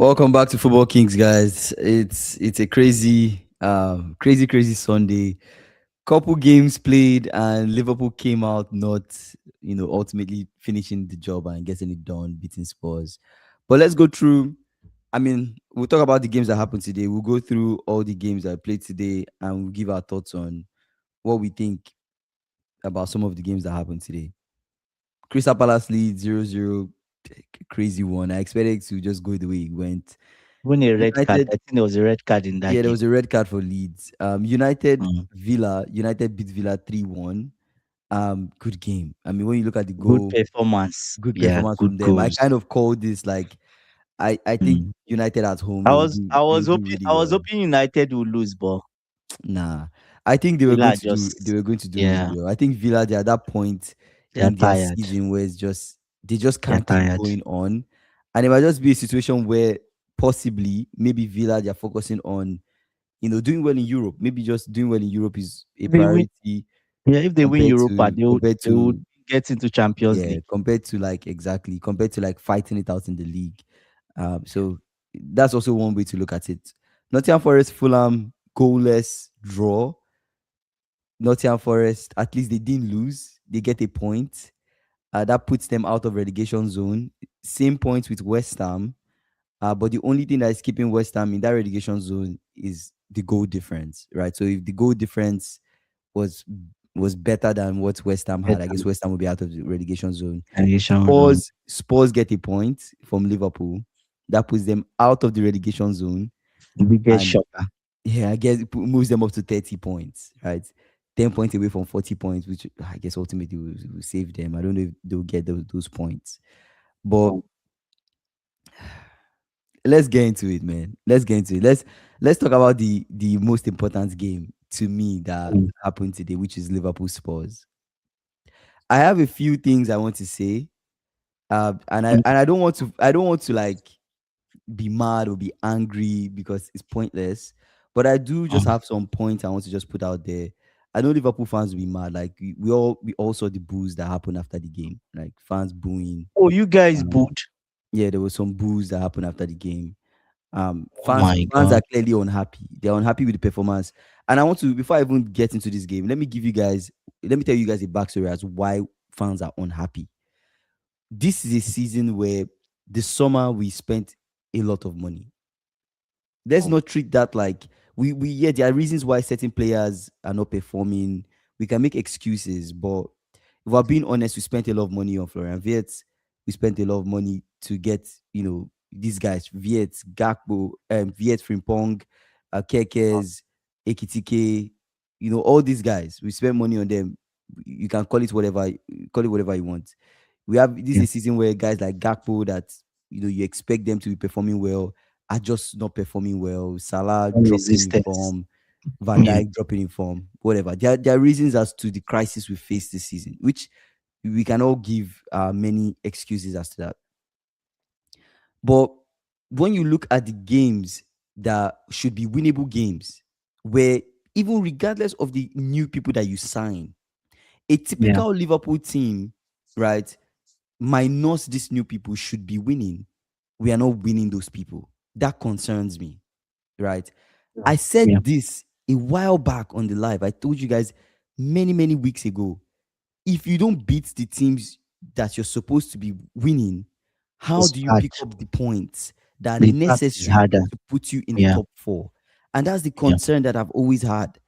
Welcome back to Football Kings, guys. It's a crazy Sunday. Couple games played, and Liverpool came out not, ultimately finishing the job and getting it done, beating Spurs. But let's go through. I mean, we'll talk about the games that happened today. We'll go through all the games that I played today, and we'll give our thoughts on what we think about some of the games that happened today. Crystal Palace lead 0-0, crazy one. I expected it to just go the way it went. Even a red card. United, I think there was a red card in that yeah, there game. was a red card for Leeds. United Mm. Villa, United beat Villa 3-1. Good game. I mean, when you look at the Good goal, performance. good Yeah, performance good from them. I goals. kind of called this like I think Mm. United at home I they will was do I they was will do hoping really I was well. hoping United would lose, but Nah, I think they were going Villa to do they just, were going to do really yeah, well. I think Villa they're at that point they are in their tired. season where it's just they just They are can't keep tired. going on, and it might just be a situation where possibly maybe Villa they're focusing on doing well in Europe. Maybe just doing well in Europe is a If they win, priority yeah, if they win compared Europa, to compared they would to get into Champions yeah, League. compared to like fighting it out in the league. So that's also one way to look at it. Nottingham Forest, Fulham, goalless draw. Nottingham Forest, at least they didn't lose. They get a point. That puts them out of relegation zone. Same points with West Ham. But the only thing that is keeping West Ham in that relegation zone is the goal difference, right? So if the goal difference was was better than what West Ham had, I Better guess West Ham will be out of the relegation zone. relegation zone. Spurs get a point from Liverpool. That puts them out of the relegation zone, Biggest and shocker. yeah, I guess it moves them up to 30 points, right? 10 points away from 40 points, which I guess ultimately will save them. I don't know if they'll get those points, but let's get into it, man. Let's get into it. Let's talk about the most important game to me that Mm. happened today, which is Liverpool Spurs. I have a few things I want to say, and I don't want to like be mad or be angry because it's pointless. But I do just Mm. have some points I want to just put out there. I know Liverpool fans will be mad. Like we all saw the boos that happened after the game, like fans booing. Oh, you guys Um, booed. yeah, there was some boos that happened after the game. Oh Fans my fans god. are clearly unhappy. They're unhappy with the performance. And I want to, before I even get into this game, let me tell you guys a backstory as why fans are unhappy. This is a season where the summer we spent a lot of money. Let's Oh, not treat that like we yeah, there are reasons why certain players are not performing. We can make excuses, but if we're being honest, we spent a lot of money on Florian Wirtz. We spent a lot of money to get, these guys, Wirtz, Gakpo, Wirtz, Frimpong, Kekes, Ekitike, all these guys. We spent money on them. You can call it whatever you want. We have this is yeah. a season where guys like Gakpo that you expect them to be performing well are just not performing well. Salah Some dropping in resistance. form, Van Yeah. Dijk dropping in form, whatever. There are reasons as to the crisis we face this season, which we can all give many excuses as to that. But when you look at the games that should be winnable games, where even regardless of the new people that you sign, a Yeah. typical Liverpool team, right, minus these new people should be winning. We are not winning those people. That concerns me, right? I Yeah. said this a while back on the live. I told you guys many weeks ago. If you don't beat the teams that you're supposed to be winning, how It's do you hard. pick up the points that are The path is necessary harder. to put you in the Yeah. top four? And that's the Yeah. concern that I've always had.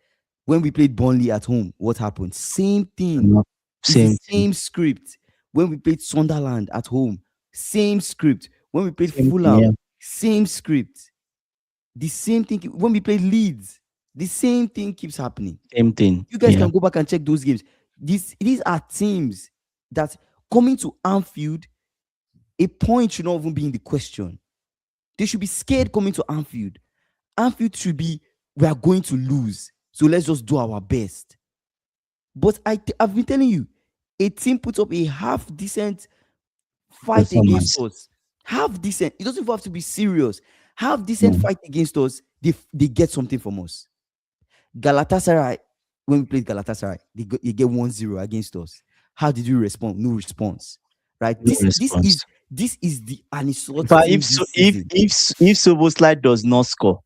When we played Burnley at home, what happened? Same thing. Not It's the same thing. same script. When we played Sunderland at home, same script. When we played Same thing. Yeah. Fulham, same script. The same thing when we play Leeds, the same thing keeps happening. Same thing. You guys Yeah. can go back and check those games. These are teams that coming to Anfield, a point should not even be in the question. They should be scared coming to Anfield. Anfield should be, we are going to lose. So let's just do our best. But I've been telling you, a team puts up a half decent fight against Performance. us. Half decent. It doesn't even have to be serious. Half decent Mm. fight against us. They get something from us. Galatasaray, when we played Galatasaray, they get 1-0 against us. How did you respond? No response. right? No This is response. the Ancelotti But team this if season. if Soboslai does not score,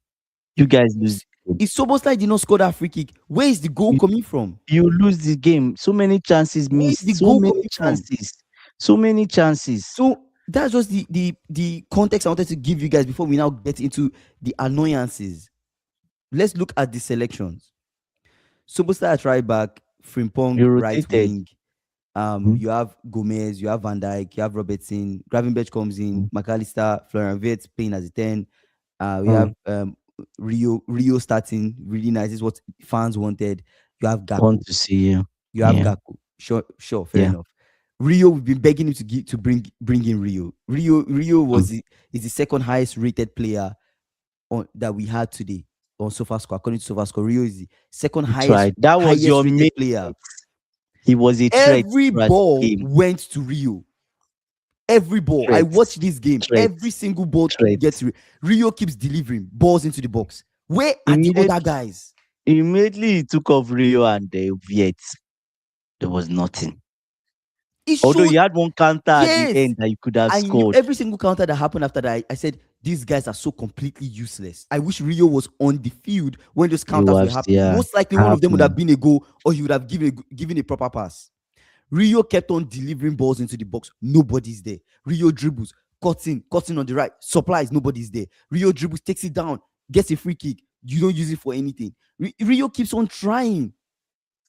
you guys lose If, the game. if Soboslai did not score that free kick, where is the goal You, coming from? you lose the game. So many chances Where is the missed. So goal many coming from? chances. So many chances. So that's just the context I wanted to give you guys before we now get into the annoyances. Let's look at the selections. Superstar at right back, Frimpong You right rotated. wing. Mhm, You have Gomez, you have Van Dijk, you have Robertson, Gravenberch comes in, mhm, McAllister, Florian Wirtz playing as a 10. We mhm. have Rio starting, really nice. This is what fans wanted. You have Want Gakpo. to see you. You have Yeah. Gakpo. Sure, fair Yeah. enough. Rio, we've been begging him to bring in Rio. Rio Mm. is the second highest rated player that we had today on SofaScore. According to SofaScore, Rio is the second That's right. That was highest your main rated player. threat. He was a threat Every throughout the ball game. went to Rio. Every ball. I Threats. watched this game. Every Threats. single ball gets Threats. Rio keeps delivering balls into the box. Where are the Immediate, other guys? immediately he took off Rio and Viet. There was nothing. It Although showed he had one counter at the yes. end that you could have I knew scored. every single counter that happened after that. I said, these guys are so completely useless. I wish Rio was on the field when those You counters were have happening. yeah Most likely, one of them would have happening. been a goal, or he would have given a proper pass. Rio kept on delivering balls into the box. Nobody's there. Rio dribbles, cuts in on the right, supplies. Nobody's there. Rio dribbles, takes it down, gets a free kick. You don't use it for anything. Rio keeps on trying,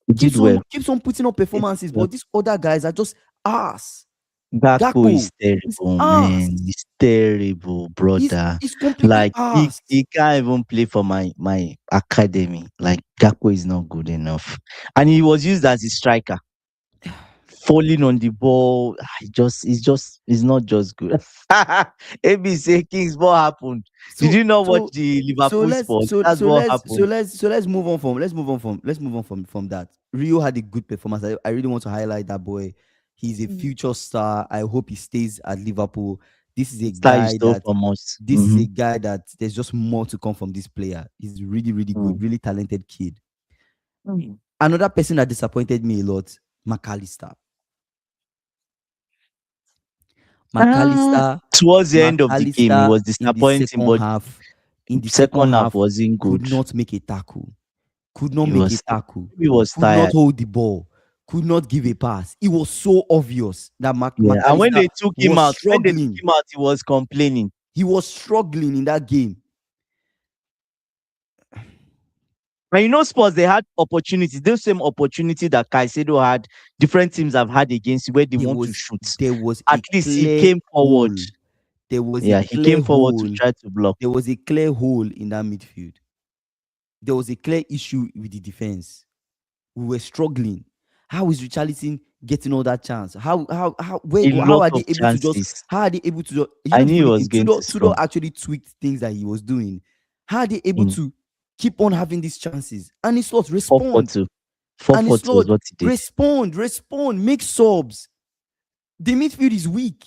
He did well. keeps on putting up He did performances, well. but these other guys are just ass. Gakpo Gakpo is is terrible, man. ass. He's terrible, brother. He's completely Like ass. he can't even play for my academy. Like Gakpo is not good enough, and he was used as a striker, falling on the ball. It's not just good. AB say Kings, what happened? Did So you not watch so the so Liverpool let's sport? so That's so what let's so happened. let's so let's move on from that. Rio had a good performance. I really want to highlight that boy. He's a future star. I hope he stays at Liverpool. This is a Star you guy stole that from us. this is a guy that there's just more to come from this player. He's really, really good, really talented kid. Another person that disappointed me a lot, McAllister. Ah, McAllister, towards the end of the game, it was in the disappointing, second but half, second half wasn't could good. not make a tackle. Could not He make a was tackle. he was Could not tired. hold the ball. Could not give a pass. It was so obvious that Yeah, and McAllister was when they took struggling. him out, he was complaining. He was struggling in that game. And Spurs, they had opportunities. Those same opportunity that Caicedo had, different teams have had against you where they There want to was shoot. there was At a least he clear came forward. hole. There was a Yeah, he clear came forward to hole. try to block. There was a clear hole in that midfield. There was a clear issue with the defense. We were struggling. How is Richarlison getting all that chance? A how lot are they of able to just chances. how are they able to just, I the knew he funny was thing, going to Tudor score. actually tweaked things that he was doing. How are they able Mm. to keep on having these chances? And it's not 4-4-2. respond. And it's 4-4-2 was not what he did. respond, make subs. The midfield is weak.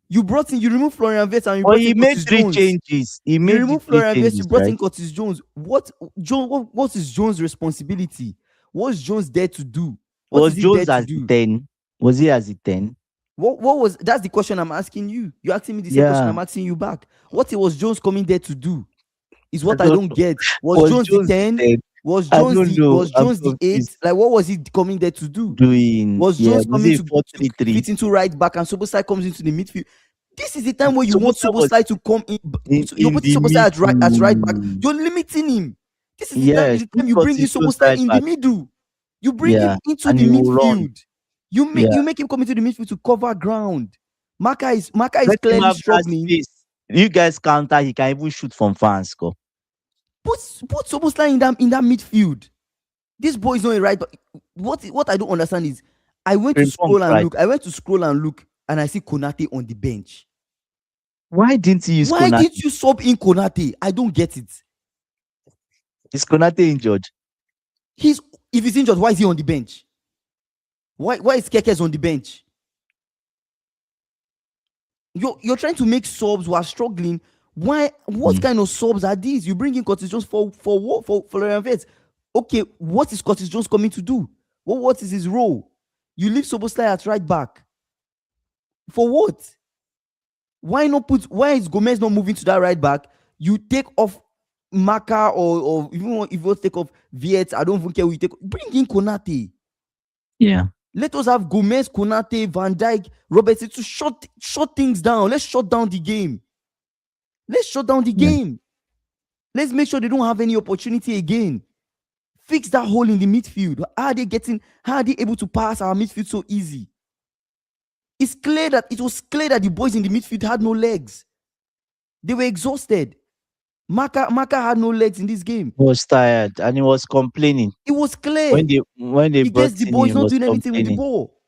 You remove Florian Wirtz and you But brought he in made Curtis 3 Jones. changes. He You made the remove 3 Florian Wirtz, you changes, brought right? in Curtis Jones. What is Jones' responsibility? What's Jones there to do? What Was is he there Jones to as the do? 10? Was he as the 10? What was that's the question I'm asking you. You're asking me the same question Yeah. I'm asking you back. What was Jones coming there to do? Is I what I don't don't know. get. Was Was Jones the Jones the 10? 10? I don't know. Was I'm Jones the 8? confused. Like what was he coming there to do? Doing, Was yeah, Jones was coming it to 4-3-3? fit into right back and Soboslai comes into the midfield? This is the time where you want Sobota was Soboslai to come in. in, So you're in putting the Soboslai at right back. middle. You're limiting him. This is Yes, the put time you bring in Curtis Soboslai right in the back. middle. You bring him Yeah, into and the he will run. midfield. Yeah, You make him come into the midfield to cover ground. Maka is let him clearly have that struggling. space. You guys counter, he can even shoot from far and score. Put Soboslai in that midfield. This boy is not a right back. What I don't understand is I went to Frimpong scroll and tried. look. And I see Konate on the bench. Why didn't he use Why didn't Konate? you sub in Konate? I don't get it. Is Konate injured? If he's injured, why is he on the bench? Why is Kekes on the bench? You're trying to make subs while struggling. Why? What kind of subs are these? You bring in Curtis Jones for what? For Florian Wirtz. Okay, what is Curtis Jones coming to do? What is his role? You leave Soboslai at right back. For what? Why not put? Why is Gomez not moving to that right back? You take off Maka, or if you want to take off Viet, I don't even care who you take. Bring in Konate. Yeah. Let us have Gomez, Konate, Van Dijk, Robertson to shut things down. Let's shut down the game. Let's shut down the Yeah. game. Let's make sure they don't have any opportunity again. Fix that hole in the midfield. How are they able to pass our midfield so easy? It was clear that the boys in the midfield had no legs. They were exhausted. Maka had no legs in this game. He was tired and he was complaining. It was clear. When they He gets brought the in, ball, he he's not was doing anything with the complaining. ball.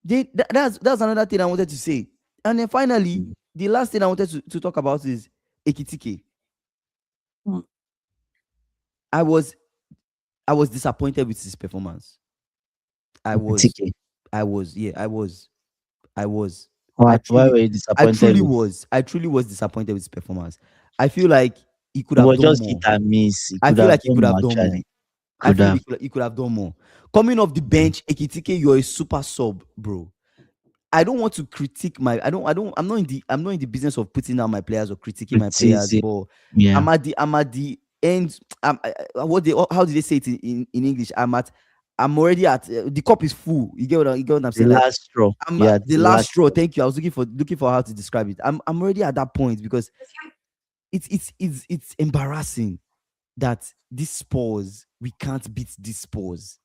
That's another thing I wanted to say. And then finally, Mm. the last thing I wanted to talk about is Ekitike. Mm. I was disappointed with his performance. I was Ekitike. I was yeah, I was I Why truly were you disappointed with? I truly was disappointed with his performance. I feel like he could It have was done just hit more. and miss. He I could feel have like he done could more have done more. actually. I Could feel have. he could have done more. Coming off the Mm. bench, Ekitike, you're a super sub, bro. I don't want to critique my I'm not in the business of putting down my players or critiquing my players, Criticism. but Yeah. I'm at the end. How do they say it in English? I'm already at the cup is full. You get what I'm The saying? Like last straw. I'm Yeah, the the last last straw. straw. Thank you. I was looking for how to describe it. I'm already at that point because it's embarrassing that this Spurs, we can't beat this Spurs.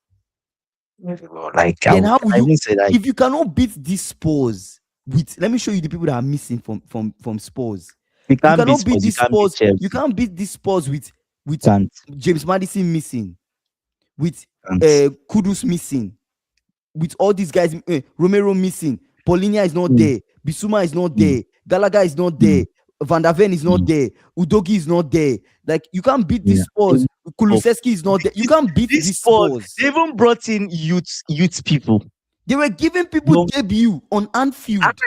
Like Then how will I you, even say like if you cannot beat these Spurs with, let me show you the people that are missing from Spurs. you You can't beat cannot beat Spurs, you these can't beat Spurs. You Chelsea. can't beat these Spurs with Can't. James Madison missing, with Can't. Kudus missing, with all these guys, Romero missing, Paulinho is not Mm, there, Bissouma is not mm, there, Gallagher is not mm, there, Van der Ven is not mm. there, Udogi is not there. Like you can't beat these Yeah. They Spurs. will off. Kulusevski is not there. You This can't beat this these Spurs, Spurs. they even brought in youth people. They were giving people Young, debut on ah, Anfield.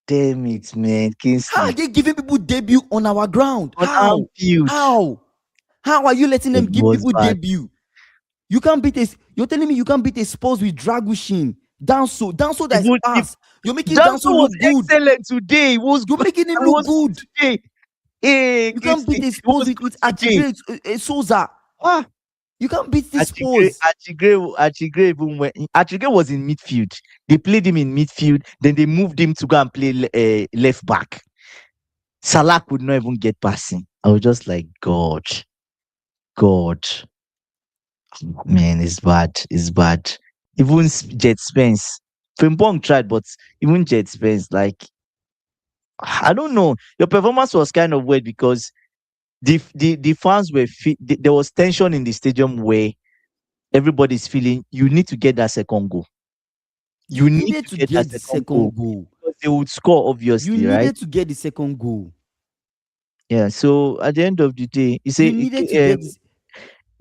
damn it, man. How are Kingsley. they giving people debut on our ground? On Anfield. How? How are you letting them It give was people bad. debut? You can't beat a. You're telling me you can't beat a Spurs with Dragushin, Danso that is Even if ass. You're making Danso Danso was look good. excellent today. He was You're good. making him He look was good good. today. Hey, You can't beat Kingsley. a He Spurs was with good today. Archigray, Souza. Ah, You can't beat this Spurs. Achigre even went. Achigre was in midfield. They played him in midfield. Then they moved him to go and play left back. Salah could not even get passing. I was just like, God, man, it's bad. It's bad. Even Jet Spence, Frimpong tried, but even Jet Spence, like, I don't know. Your performance was kind of weird because the fans were there was tension in the stadium where everybody's feeling you need to get that second goal. You You need needed to to get that get the second goal second goal. because they would score, You obviously, right? needed to get the second goal. Yeah. So at the end of the day, you You say, needed to get this.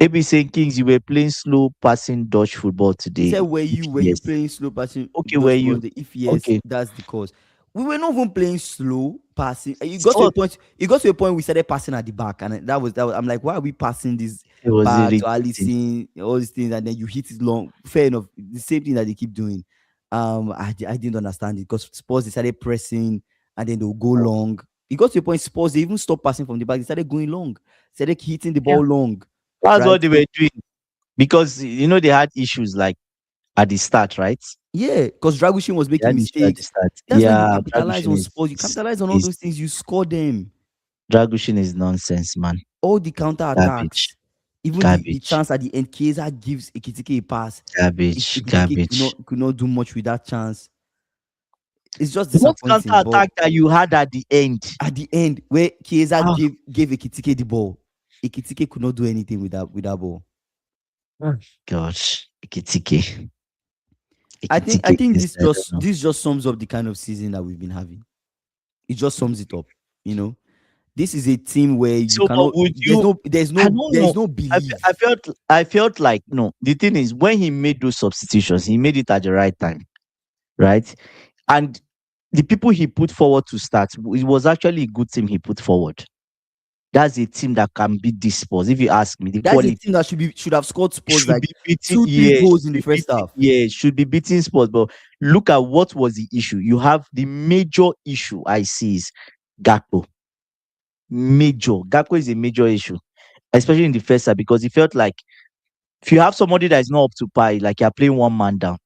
AB saying Kings, you were playing slow passing Dutch football He today. said, If were you yes, playing slow passing okay, were Dutch football you today? If yes, okay? that's the cause. We were not even playing slow passing. It got to a So point. It got to a point we started passing at the back, and that was. I'm like, why are we passing this it was back to irritating. Allison, all these things, and then you hit it long. Fair enough. The same thing that they keep doing. I didn't understand it because Spurs they started pressing, and then they'll go long. It got to a point Spurs they even stopped passing from the back. They started going long. Started hitting the Yeah, ball long, that's right? what they were So doing because they had issues like at the start, right? yeah, because Dragushin was They making had issues at the mistakes. start. That's when you Yeah, capitalize on sports. You capitalize on all is those things. You score them. Dragushin is nonsense, man. All the counter Garbage, attacks. Even the garbage, chance at the end, Chiesa gives Ekitike a pass. Ekitike garbage. could not do much with that chance. It's just What counter disappointing. But attack that you had at the end? at the end, where Chiesa Ah, gave Ekitike the ball, Ekitike could not do anything with that ball. gosh, Ekitike. I Ekitike think is, I don't know. this just sums up the kind of season that we've been having. It just sums it up. You know, this is a team where you So, but cannot. would you? I don't There is know. no I belief. felt like no. The thing is, when he made those substitutions, he made it at the right time, right? And the people he put forward to start, it was actually a good team he put forward. That's a team that can beat this Spurs. If you ask me, the That's a quality team that should have scored Spurs should like be beating. two, three Yeah, goals should in the be first beating. half. Yeah, should be beating Spurs. But look at what was the issue. You have the major issue I see is Gakpo. Gakpo is a major issue, especially in the first half, because it felt like if you have somebody that is not up to par, like you're playing one man down.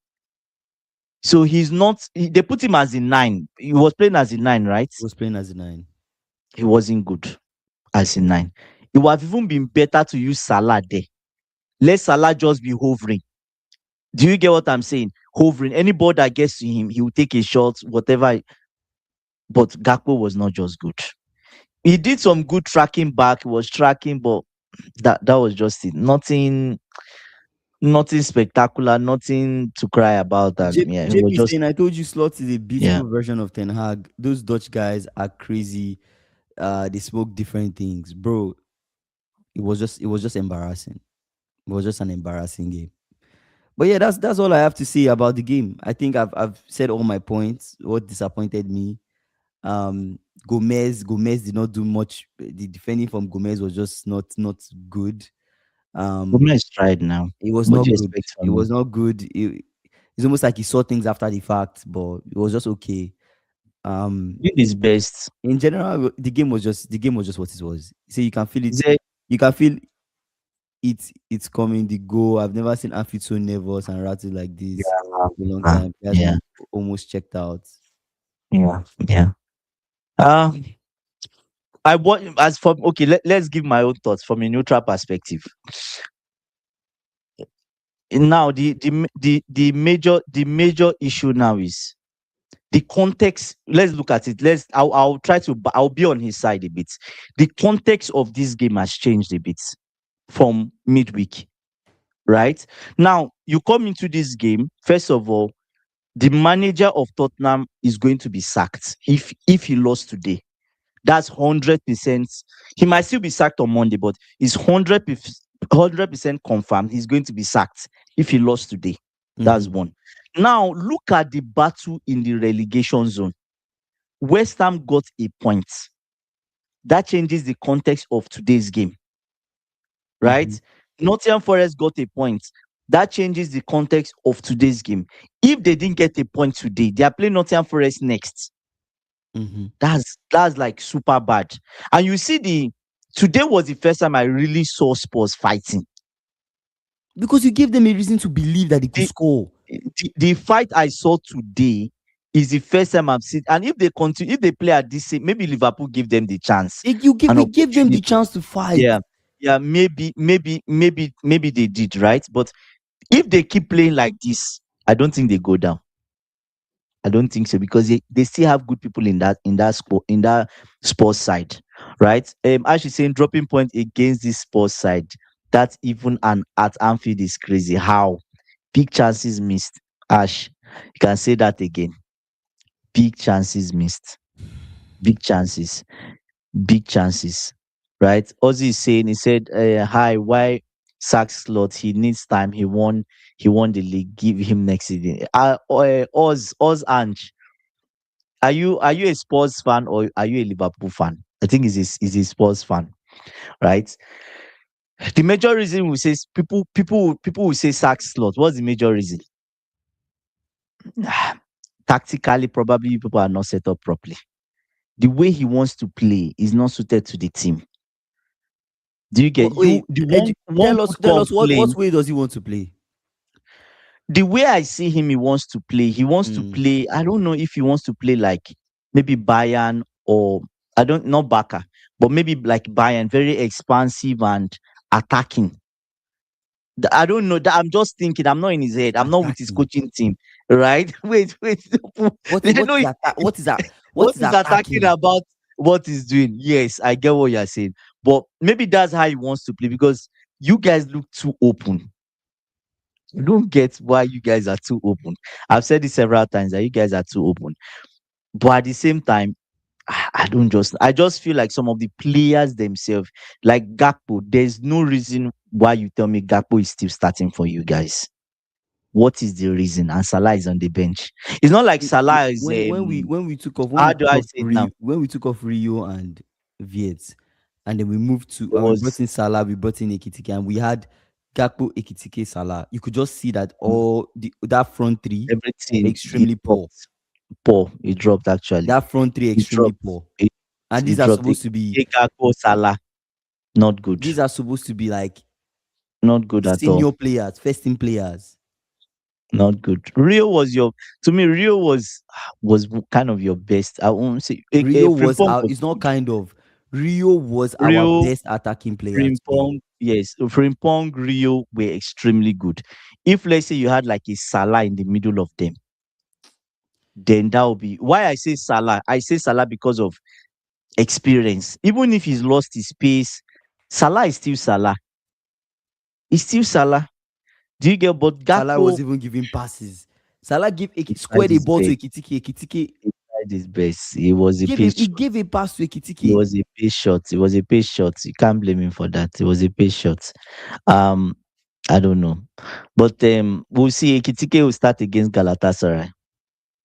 So he's not. They put him as a nine. He was playing as a nine, right? He was playing as a nine. He wasn't good as a nine. It would have even been better to use Salah there. Let Salah just be hovering. Do you get what I'm saying? Hovering. Any ball that gets to him, he will take a shot, whatever. But Gakpo was not just good. He did some good tracking back. He was tracking, but that was just it. Nothing spectacular, nothing to cry about. And yeah, it was JP just saying, I told you Slot is a yeah. beautiful version of Ten Hag. Those Dutch guys are crazy. They smoke different things, bro. It was just embarrassing. It was just an embarrassing game. But yeah, that's all I have to say about the game. I think I've said all my points. What disappointed me, um, Gomez did not do much. The defending from Gomez was just not good. Um, Gomez tried now. it was What not do you good. expect It from him? was not good. It's almost like he saw things after the fact, but it was just okay. Um, He did his best. in general, the game was just what it was. So you can feel He it. said, You can feel it's coming. The goal. I've never seen Anfield so nervous and rattled like this yeah, for a long time. He has yeah, been almost checked out. yeah, yeah. Uh, I want as from okay. Let's give my own thoughts from a neutral perspective. Now, the major issue now is the context. Let's look at it. I'll try to. I'll be on his side a bit. The context of this game has changed a bit from midweek, right? Now, you come into this game. First of all, the manager of Tottenham is going to be sacked if he lost today. That's 100%. He might still be sacked on Monday, but it's 100% confirmed he's going to be sacked if he lost today. That's Mhm, one. Now, look at the battle in the relegation zone. West Ham got a point. That changes the context of today's game, mhm, right? Nottingham Forest got a point. That changes the context of today's game. If they didn't get a point today, they are playing Nottingham Forest next. mhm. That's like super bad. And you see today was the first time I really saw Spurs fighting. Because you gave them a reason to believe that they could The, score. the fight I saw today is the first time I've seen. And if they continue, if they play at this same, maybe Liverpool give them the chance, an We gave them the opportunity. chance to fight. Yeah, yeah, maybe they did right. But if they keep playing like this, I don't think they go down. I don't think so because they still have good people in that sports side, right? Ash is saying dropping point against this sports side. That's even an at Anfield is crazy. How big chances missed. Ash, you can say that again. Big chances missed. Big chances. Big chances. Right? Ozzy is saying he said, "Hi, why sack slot? He needs time. He won the league. Give him next season." Oz Ange. Are you a Spurs fan or are you a Liverpool fan? I think he's a Spurs fan, right? The major reason we say people will say sack slot. What's the major reason? Tactically, probably people are not set up properly. The way he wants to play is not suited to the team. Do you get you Wait, the one good tell us what complaint? way does he want to play? The way I see him, he wants to play. He wants to Mm, play. I don't know if he wants to play like maybe Bayern or I don't know Baka, but maybe like Bayern, very expansive and attacking. I don't know that. I'm just thinking. I'm not in his head. I'm not with his attacking. coaching team, right? Wait. What I what know is that? What is that? what What is is attacking attacking? about what he's doing. Yes, I get what you're saying, but maybe that's how he wants to play because you guys look too open. I don't get why you guys are too open. I've said this several times that you guys are too open. But at the same time, I just feel like some of the players themselves, like Gakpo, there's no reason why you tell me Gakpo is still starting for you guys. What is the reason? And Salah is on the bench. It's not like Salah is When we when we took off how do I say it now? Rio and Viet, and then we moved to It we brought was in Salah, we brought in Ekitike, and we had Gakpo, Ekitike, Salah. You could just see that mm, that front three everything. He extremely poor. dropped. Poor. He dropped actually. That front three He extremely dropped. poor, He, and he these are dropped it. supposed to be Gakpo, Salah. Not good. like Not good at all. senior players, first team players. Not good. Rio was your to me. Rio was kind of your best. I won't say Rio was Frimpong our. was It's not good. kind of. Rio was our Rio, best attacking player today. Frimpong, yes, Frimpong, Rio were extremely good. If let's say you had like a Salah in the middle of them, then that would be why I say Salah. I say Salah because of experience. Even if he's lost his pace, Salah is still Salah. He's still Salah. Do you get? But Salah Gakpo was even giving passes. Salah he tried squared a his ball to best. Ekitike. Ekitike He tried his best. He was a gave a pace he shot. gave a pass to It Ekitike. was a pace shot. It was a pace shot. You can't blame him for that. It was a pace shot. Um, I don't know. But we'll see. Ekitike will start against Galatasaray.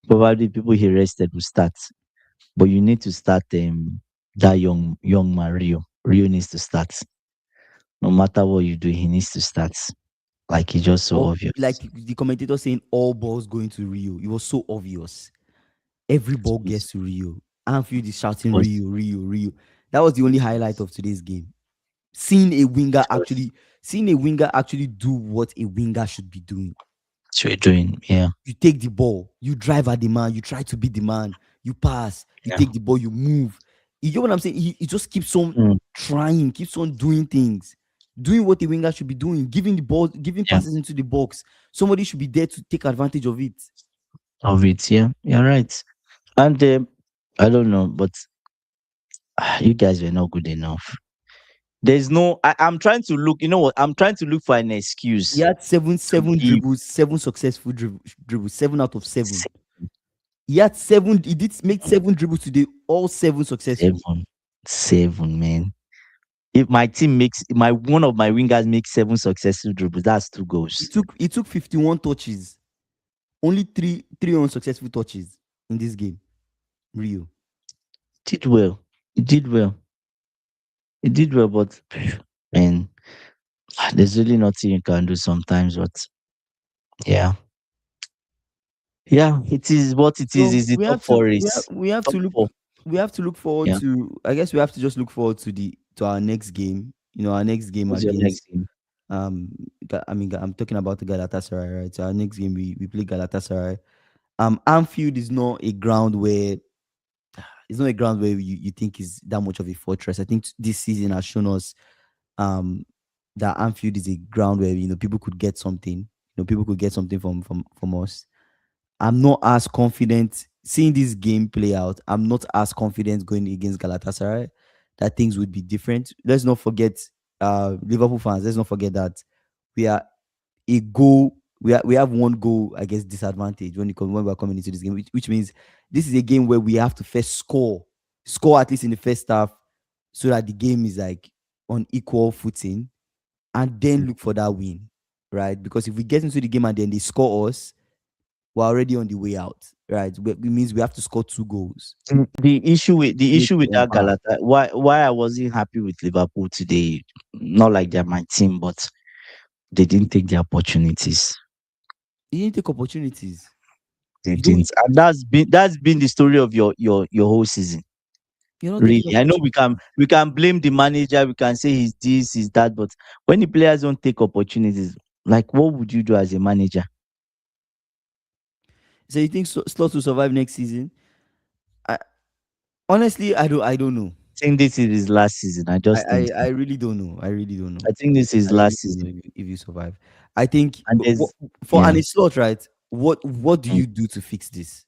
Probably people he rested will start. But you need to start that young man Rio. Rio needs to start. No matter what you do, he needs to start. Like it's just so Or obvious. like the commentator saying all balls going to Rio. It was so obvious. Every It ball was, gets to Rio. Anfield is it shouting was, Rio, Rio, Rio. That was the only highlight of today's game. Seeing a winger it was actually do what a winger should be doing. what you're doing. Yeah. You take the ball, you drive at the man, you try to beat the man, you pass, you Yeah. take the ball, you move. You get what I'm saying? He just keeps on Mm, trying, keeps on doing things, doing what the winger should be doing, giving the ball, giving yeah. passes into the box. Somebody should be there to take advantage of it. Of it. Yeah. You're right. And I don't know, but you guys were not good enough. There's no. I'm trying to look. You know what? I'm trying to look for an He excuse had to seven give dribbles, seven successful dribbles, 7 out of 7. se- He had 7. He did make 7 dribbles today, all 7 successful. 7, man. If my team makes my one of my wingers makes 7 successful dribbles, that's 2 goals. He took 51 touches, only three unsuccessful touches in this game. Rio. Did well. He did well. He did well, but man, there's really nothing you can do sometimes. But yeah, yeah, it is what it is. So Is the we top have to four we have race? we have Top to look four. we have to look forward Yeah. to. I guess we have to just look forward to our next game. Our next game What's your next against game? um. I'm talking about the Galatasaray, right? So our next game we play Galatasaray. Anfield is not a ground where you think is that much of a fortress. I think this season has shown us um that Anfield is a ground where people could get something. People could get something from us. I'm not as confident seeing this game play out. I'm not as confident going against Galatasaray that things would be different. Let's not forget, Liverpool fans. Let's not forget that we are a goal. We have one goal against disadvantage when we're coming into this game, which means this is a game where we have to first score at least in the first half, so that the game is like on equal footing, and then look for that win, right? Because if we get into the game and then they score us, we're already on the way out, right? It means we have to score 2 goals The to make issue it with on that par. Galata, why I wasn't happy with Liverpool today, not like they're my team, but they didn't take the opportunities. You didn't take opportunities. They You don't. didn't, and that's been the story of your whole season. You're not Really, taking I know we can blame the manager, we can say he's this, he's that, but when the players don't take opportunities, like what would you do as a manager? So you think Slot will survive next season? I, honestly, I don't know. I think this is his last season. I I, just think I so. I really don't know. I really don't know. I think this is I last really don't season, know if you survive. I think and there's for yeah. an slot, right? What do Mm. you do to fix this?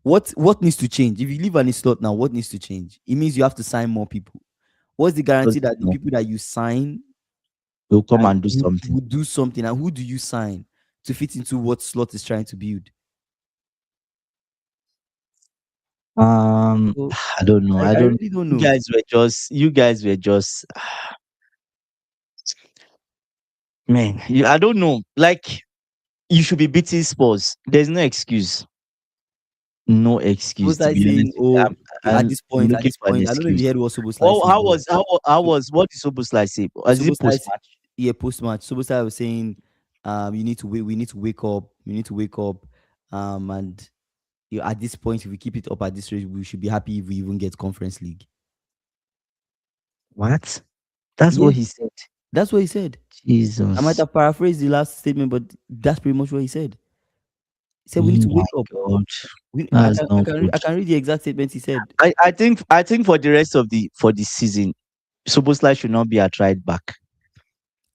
What needs to change? If you leave an slot now, what needs to change? It means you have to sign more people. What's the guarantee Doesn't that the know. people that you sign, He'll come right, and do something. would do something? And who do you sign to fit into what slot is trying to build? So I don't know. I I don't. really don't You know. guys were just. You guys were just. Man, I don't know. Like you should be beating Spurs. There's no excuse. No excuse, to Sobosai be honest saying, with you. "Oh, I'm at looking this for an point, I don't know if you excuse. heard what Sobosai Well, said, but So- what did Sobus say? Is it Sobosai, post match? yeah, post match, Sobosai was saying, you need to wait. We need to wake up. We need to wake up. And at this point, if we keep it up at this rate, we should be happy if we even get Conference League." What? That's Yeah, what he said. that's what he said. I might Jesus. have paraphrased the last statement, but that's pretty much what he said. He said we need Oh to my wake up. God. That's not good. I can read the exact statement he said. I think for the rest of the season, Soboslai should not be a tried back.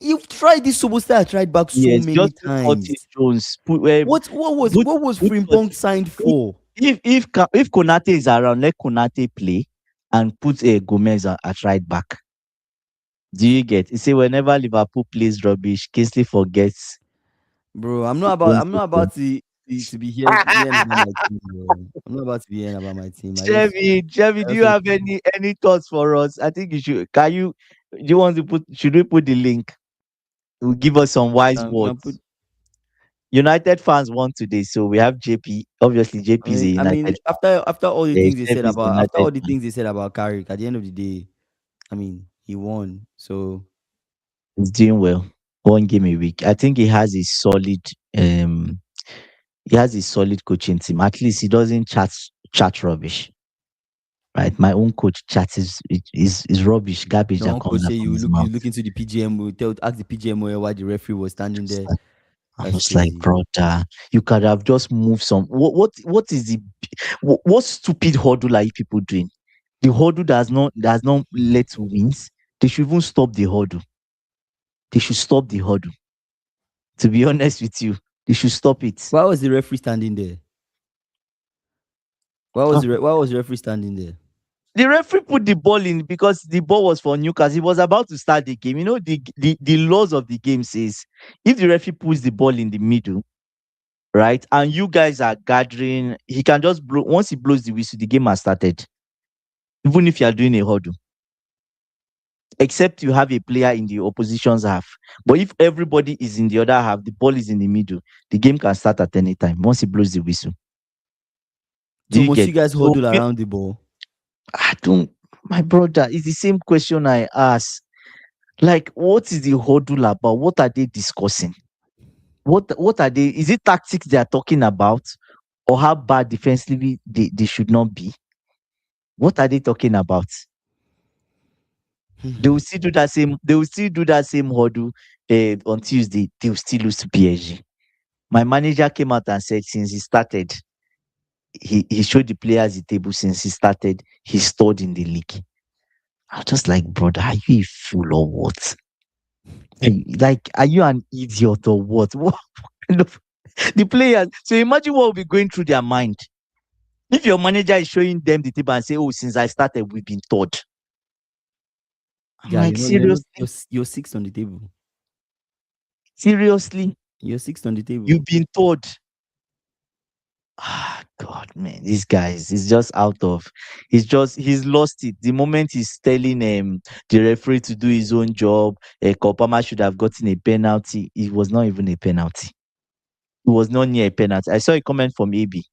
You've tried this Sobosai. I tried back so Yes, many just put times. Curtis Jones. Put What was put Frimpong Curtis. signed If for? if Konate is around, let Konate play and put a Gomez at right back. Do you get? You see, whenever Liverpool plays rubbish, Kingsley forgets Bro, his I'm own not football. about to be hearing about my team, bro. I'm not about to be hearing about my team. Chevy, I do just you want have any thoughts for us? I think you should. Can you? Do you want to put? Should we put the link? It will give us some wise you can put. words. United fans won today, so we have JP. Obviously, JP is a I United mean, fan. after all the Yeah, things they said Chevy is a about United fan. Carrick, at the end of the day, I mean, he won. So He's doing well. 1 game a week. I think um he has a solid coaching team. At least he doesn't chat rubbish. Right. My own coach chat is rubbish, garbage your that own comes coach out say from his you mouth. look into the PGM, ask the PGMO why the referee was standing It's there. like- I That's was like, crazy. brother, you could have just moved some. What is the what stupid hurdle are you people doing? The hurdle does not let wins. They should even stop the hurdle. They should stop the hurdle. To be honest with you, they should stop it. Why was the referee standing there? Why was the referee standing there? The referee put the ball in because the ball was for Newcastle. He was about to start the game. You know, the laws of the game says if the referee puts the ball in the middle, right, and you guys are gathering, he can just blow. Once he blows the whistle, the game has started. Even if you are doing a huddle, except you have a player in the opposition's half. But if everybody is in the other half, the ball is in the middle, the game can start at any time once he blows the whistle. Do So you must you get? guys So huddle around the ball? I don't. My brother, it's the same question I asked. Like, what is the huddle about? What are they discussing? What are they? Is it tactics they are talking about, or how bad defensively they should not be? What are they talking about? They will still do that same. They will still do that same huddle on Tuesday. They will still lose to PSG. My manager came out and said since he started, he showed the players the table. Since he started, he stored in the league. I was just like, brother, are you a fool or what? Like, are you an idiot or what? What kind of the players? So imagine what will be going through their mind if your manager is showing them the table and say, "Oh, since I started, we've been third." I'm Yeah, like, seriously, you're sixth on the table. seriously, You're sixth on the table. you've been third. Ah, God, man, these guys is just out of. He's lost it. The moment he's telling the referee to do his own job, Kopama should have gotten a penalty. It was not even a penalty. It was not near a penalty. I saw a comment from AB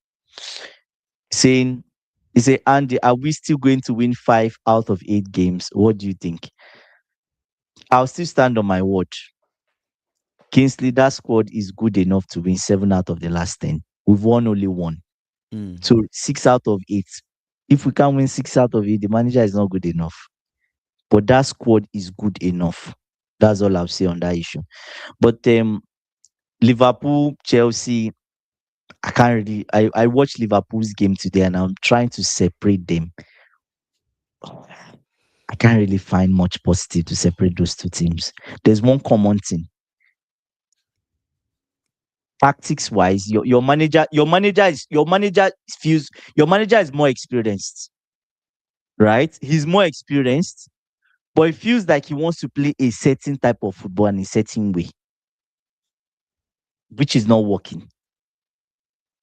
saying, he said, Andy, are we still going to win 5 out of 8 games? What do you think? I'll still stand on my word. Kingsley, that squad is good enough to win 7 out of the last 10. We've won only one. Mm. So 6 out of 8. If we can't win 6 out of 8, the manager is not good enough. But that squad is good enough. That's all I'll say on that issue. But Liverpool, Chelsea, I can't really. I watched Liverpool's game today and I'm trying to separate them. I can't really find much positive to separate those two teams. There's one common thing. Tactics wise, your manager is more experienced, right? He's more experienced, but it feels like he wants to play a certain type of football in a certain way, which is not working.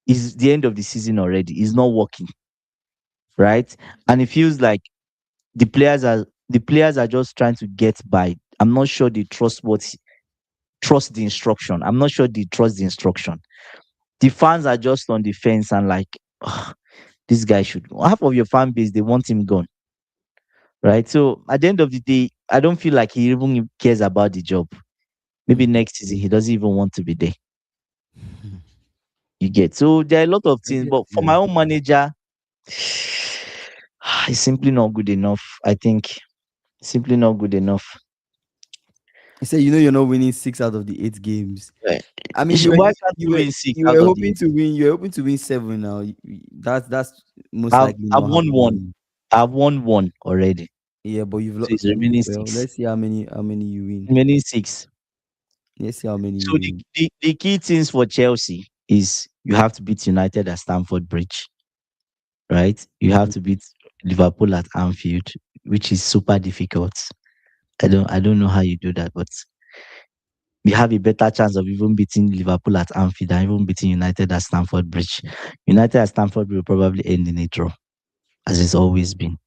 It's the end of the season already. It's not working, right? And it feels like the players are just trying to get by. I'm not sure they trust the instruction. I'm not sure they trust the instruction. The fans are just on the fence and like, ugh. This guy should go. Half of your fan base, they want him gone, right? So at the end of the day, I don't feel like he even cares about the job. Maybe Mm. next season he doesn't even want to be there. You get, so there are a lot of I things, get, but for yeah. my own manager, it's simply not good enough. I think simply not good enough. I said, you're not winning 6 out of the 8 games. Right. I mean, you were Why can't you you were win six you out were of the hoping eight? to win. You were hoping to win seven. Now, that's most I've likely I've not won one. happening. I've won one already. Yeah, but you've So it's lost. remaining Well, six. let's see how many you win. Remaining six. Let's see how many So you win. the key things for Chelsea is you have to beat United at Stamford Bridge, right? You have to beat Liverpool at Anfield, which is super difficult. I don't know how you do that, but you have a better chance of even beating Liverpool at Anfield than even beating United at Stamford Bridge. United at Stamford Bridge will probably end in a draw, as it's always been,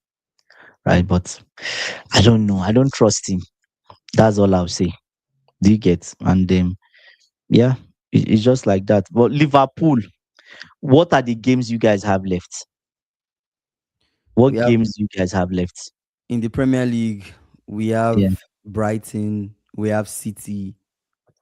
right? But I don't know. I don't trust him. That's all I'll say. Do you get? And yeah, it's just like that. But Liverpool, what are the games you guys have left? We What have games do you guys have left? in the Premier League. We Yeah. have Brighton. We have City.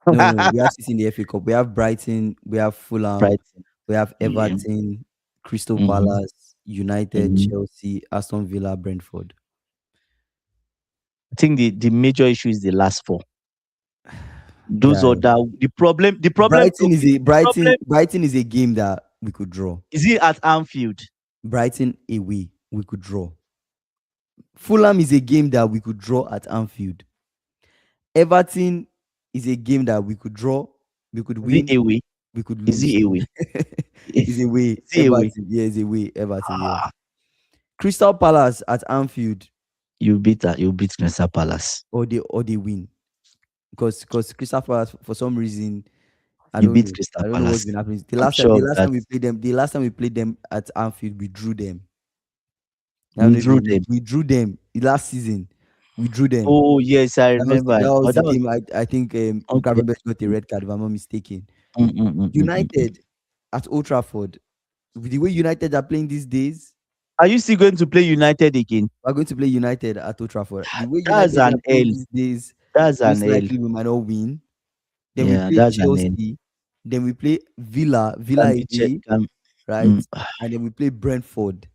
No, we have City in the FA Cup. We have Brighton. We have Fulham. Brighton. We have Yeah. Everton, Crystal Mm-hmm. Palace, United, Mm-hmm. Chelsea, Aston Villa, Brentford. I think the major issue is the last four. Those Guy, are the problem. Brighton is Okay, a the problem Brighton is a game that we could draw. is it at Anfield. Brighton away, we could draw. Fulham is a game that we could draw at Anfield. Everton is a game that we could draw, we could Is win, it away? we could Is lose. it away? Is away. Is it away? Everton, yeah, is away. Everton, yeah. Ah, Crystal Palace at Anfield, you beat Crystal Palace. or they win. Because Crystal Palace, for some reason, I You don't beat know. Crystal I don't know what's Palace. been happening. I'm sure The of last that. time we played them, at Anfield, we drew them. I don't You know if drew you them. we drew them last season. We drew them. Oh yes, I That was remember. that Oh, was the that was game. I think okay. Gravenberch got a red card if I'm not mistaken. Mm, mm, mm, mm, mm, mm. United at Old Trafford. With the way United are playing these days, Are you still going to play United again? we're going to play United at Old Trafford. The way That's United are an playing L. these days, That's an most L. likely we might not win. Then we Yeah, play that's an L. Chelsea. Then we play Villa Can be check. away, Can, right? mm, And then we play Brentford.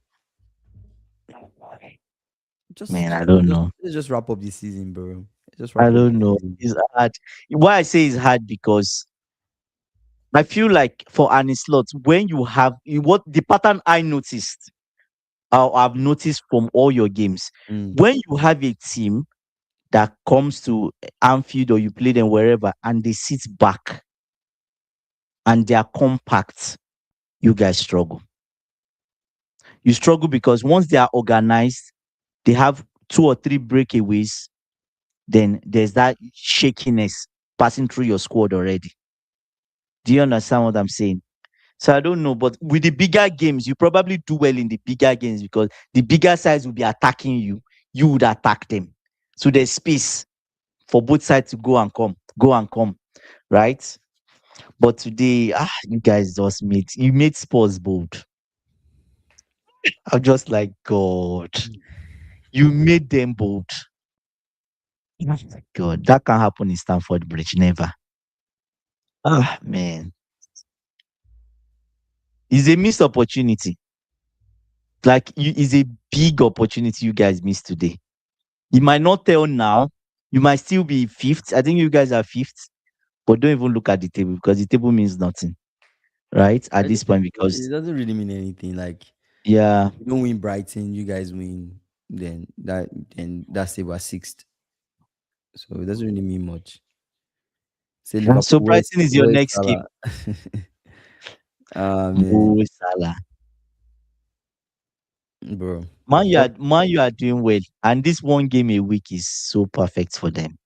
man, I don't know. Let's just wrap up this season, bro. Let's just I wrap up don't this know. season. It's hard. Why I say it's hard because I feel like for an slot, when you have what the pattern I noticed, I've noticed from all your games, Mm. when you have a team that comes to Anfield or you play them wherever and they sit back and they are compact, you guys struggle. You struggle because once they are organized, they have two or three breakaways, then there's that shakiness passing through your squad already. Do you understand what I'm saying? So I don't know, but with the bigger games, you probably do well in the bigger games because the bigger sides will be attacking you. You would attack them. So there's space for both sides to go and come, right? But today, you guys just made Spurs bold. I'm just like, God, you made them bold. Oh my God, that can't happen in Stamford Bridge, never. Man, it's a missed opportunity. Like, it's a big opportunity you guys missed today. You might not tell now. You might still be fifth. I think you guys are fifth, but don't even look at the table because the table means nothing, right? At this point, It because doesn't really mean anything. Like, yeah, you don't win Brighton, you guys win. Then that's it. We're sixth, so it doesn't really mean much. Say so Liverpool, Brighton is your where's next game. Salah? Ah man, Mo Salah. bro. Man, you are doing well, and this one game a week is so perfect for them.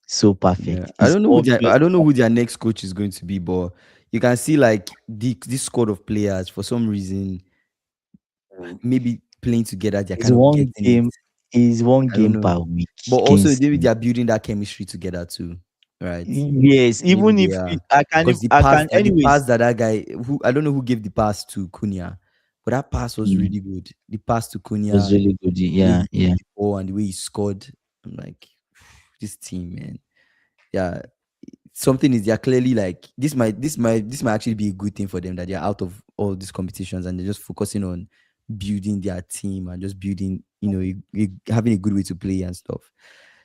So Yeah, perfect. I It's don't know obvious. who their next coach is going to be, but you can see like this squad of players for some reason maybe playing together they're It's kind of one getting it. game. Is one I don't game know, per week but also against maybe them. they are building that chemistry together too, right? Yes, Maybe even they if are, I because can, I can. the Anyways, pass that guy, who I don't know who gave the pass to Cunha, But that pass was Mm. really good. The pass to It was Cunha, really good. the way Yeah, he yeah. moved the ball and the way he scored. I'm like, this team, man. Yeah, something is they're clearly like this might actually be a good thing for them that they're out of all these competitions and they're just focusing on building their team and just building, having a good way to play and stuff.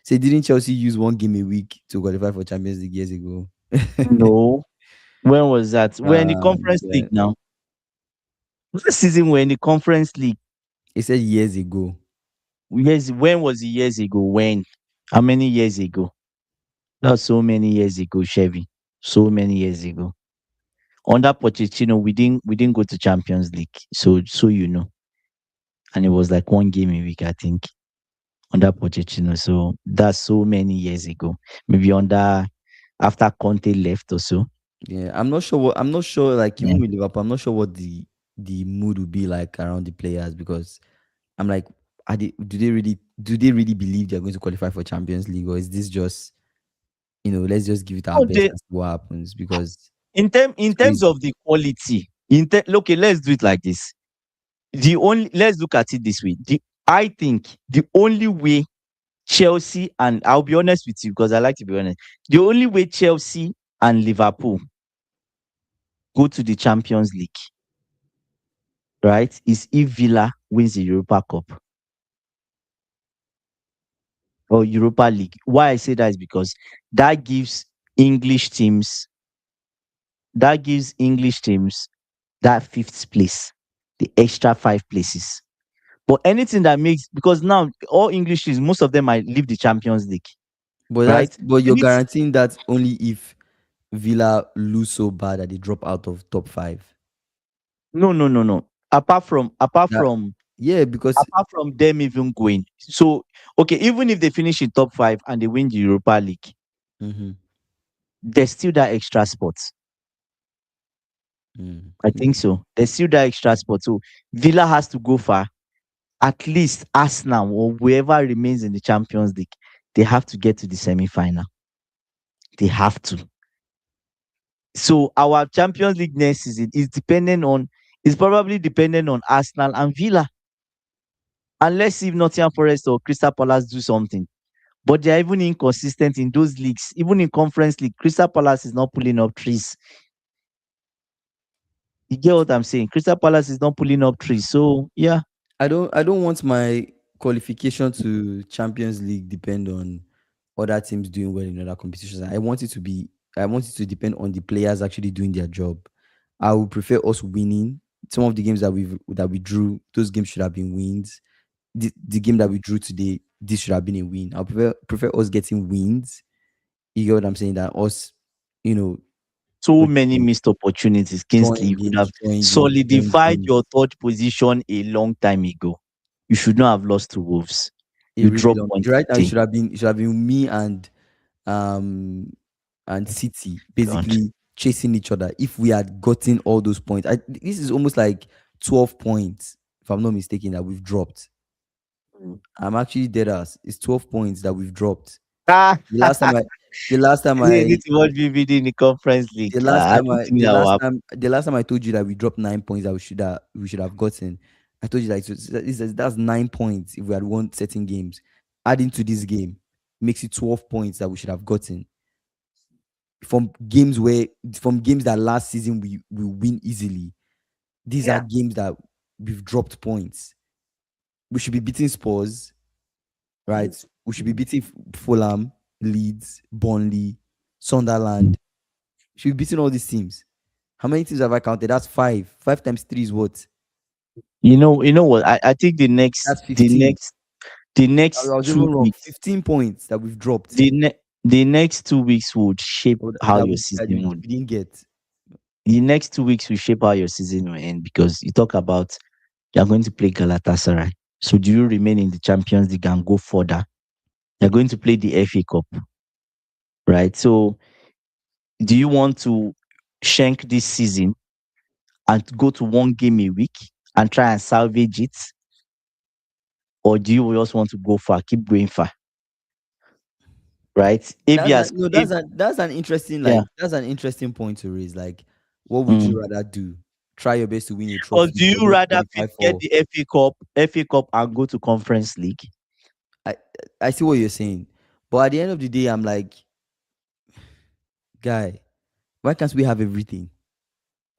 So didn't Chelsea use one game a week to qualify for Champions League years ago? No. When was that? We're in the Conference Yeah. League now. Last season we're in the Conference League. He said years ago. Years, when was it years ago? When? How many years ago? That's so many years ago, Chevy. So many years ago. Under Pochettino, we didn't go to Champions League. So you know. And it was like one game a week, I think, under Pochettino. So that's so many years ago. Maybe under after Conte left or so. Yeah, I'm not sure like Yeah. even with Liverpool, I'm not sure what the mood would be like around the players because I'm like, do they really believe they're going to qualify for Champions League, or is this just, let's just give it our No, best and see what happens because in it's terms crazy. of the quality, okay, let's do it like this. Let's look at it this way. I think the only way Chelsea, and I'll be honest with you because I like to be honest. The only way Chelsea and Liverpool go to the Champions League, right, is if Villa wins the Europa Cup or Europa League. Why I say that is because that gives English teams that gives English teams that fifth place, the extra 5 places. But anything that makes, because now all English teams, most of them might leave the Champions League, But right? you're Anything, guaranteeing that only if Villa lose so bad that they drop out of top five. no, no, no, no. Apart from apart That from Yeah, because apart from them even going. So okay, even if they finish in top 5 and they win the Europa League, mhm, there's still that extra spot. I think okay. so. There's still that extra spot. So Villa has to go far. At least Arsenal or whoever remains in the Champions League, they have to get to the semi-final. They have to. So our Champions League next season is probably dependent on Arsenal and Villa. And let's see if Nottingham Forest or Crystal Palace do something. But they are even inconsistent in those leagues. Even in Conference League, Crystal Palace is not pulling up trees. You get what I'm saying? Crystal Palace is not pulling up trees. So yeah. I don't want my qualification to Champions League depend on other teams doing well in other competitions. I want it to depend on the players actually doing their job. I would prefer us winning. Some of the games that we drew, those games should have been wins. The game that we drew today, this should have been a win. I prefer us getting wins. You get what I'm saying? That us, you know, So what many missed opportunities. Kingsley, drawing you could games, have drawing games, drawing solidified games. your third position a long time ago. You should not have lost to Wolves. A You really drop long. points Right now, today. it should have been me um and City God. basically chasing each other. If we had gotten all those points, this is almost like 12 points, if I'm not mistaken, that we've dropped. Mm. I'm actually dead ass. It's 12 points that we've dropped. Ah, The last time I, the last time you I, need to watch VVD in the Conference League. the last I time don't I, think the that will last happen. time, the last time I told you that we dropped 9 points that we should have gotten. I told you like that's 9 points if we had won certain games. Adding to this game makes it 12 points that we should have gotten from games that last season we win easily. These are Yeah. games that we've dropped points. We should be beating Spurs, right? We should be beating Fulham, Leeds, Burnley, Sunderland. We should be beating all these teams. How many teams have I counted? That's five. 5 times 3 is what? You know what? I think That's 15. the I next was even two wrong. weeks, 15 points that we've dropped. the next 2 weeks would shape how That your that season would. we didn't get. The next 2 weeks will shape how your season will end because you talk about you're going to play Galatasaray. So do you remain in the Champions League and go further? You're going to play the FA Cup, right? So do you want to shank this season and go to one game a week and try and salvage it? Or do you just want to go far, keep going far, right? If he That's has, an, no, if, that's an interesting yeah, that's an interesting point to raise. Like, what would mm, you rather do? try your best to win a Or trophy, do but you don't rather qualify get for. the FA Cup and go to Conference League? I I see what you're saying, but at the end of the day, I'm like, guy, why can't we have everything?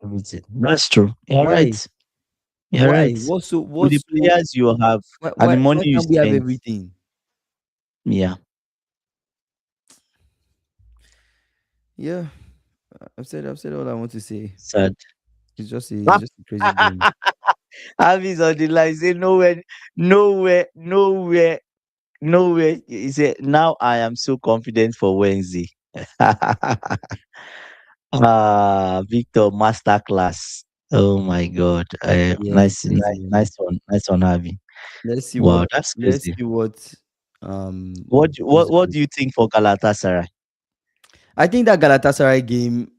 Everything. That's true. You're Why? right. You're Why? right. With the What's so players you have and the why money you can't we have spend, everything? yeah, Yeah, I've said all I want to say. sad. It's just a crazy game. Avi's on the line. Say nowhere, nowhere. He said, now I am so confident for Wednesday. Victor, masterclass. Oh my God. Yeah, Nice, crazy nice, man. nice one, Avi. Let's see what Wow, that's let's crazy. see what What this what group. do you think for Galatasaray? I think that Galatasaray game,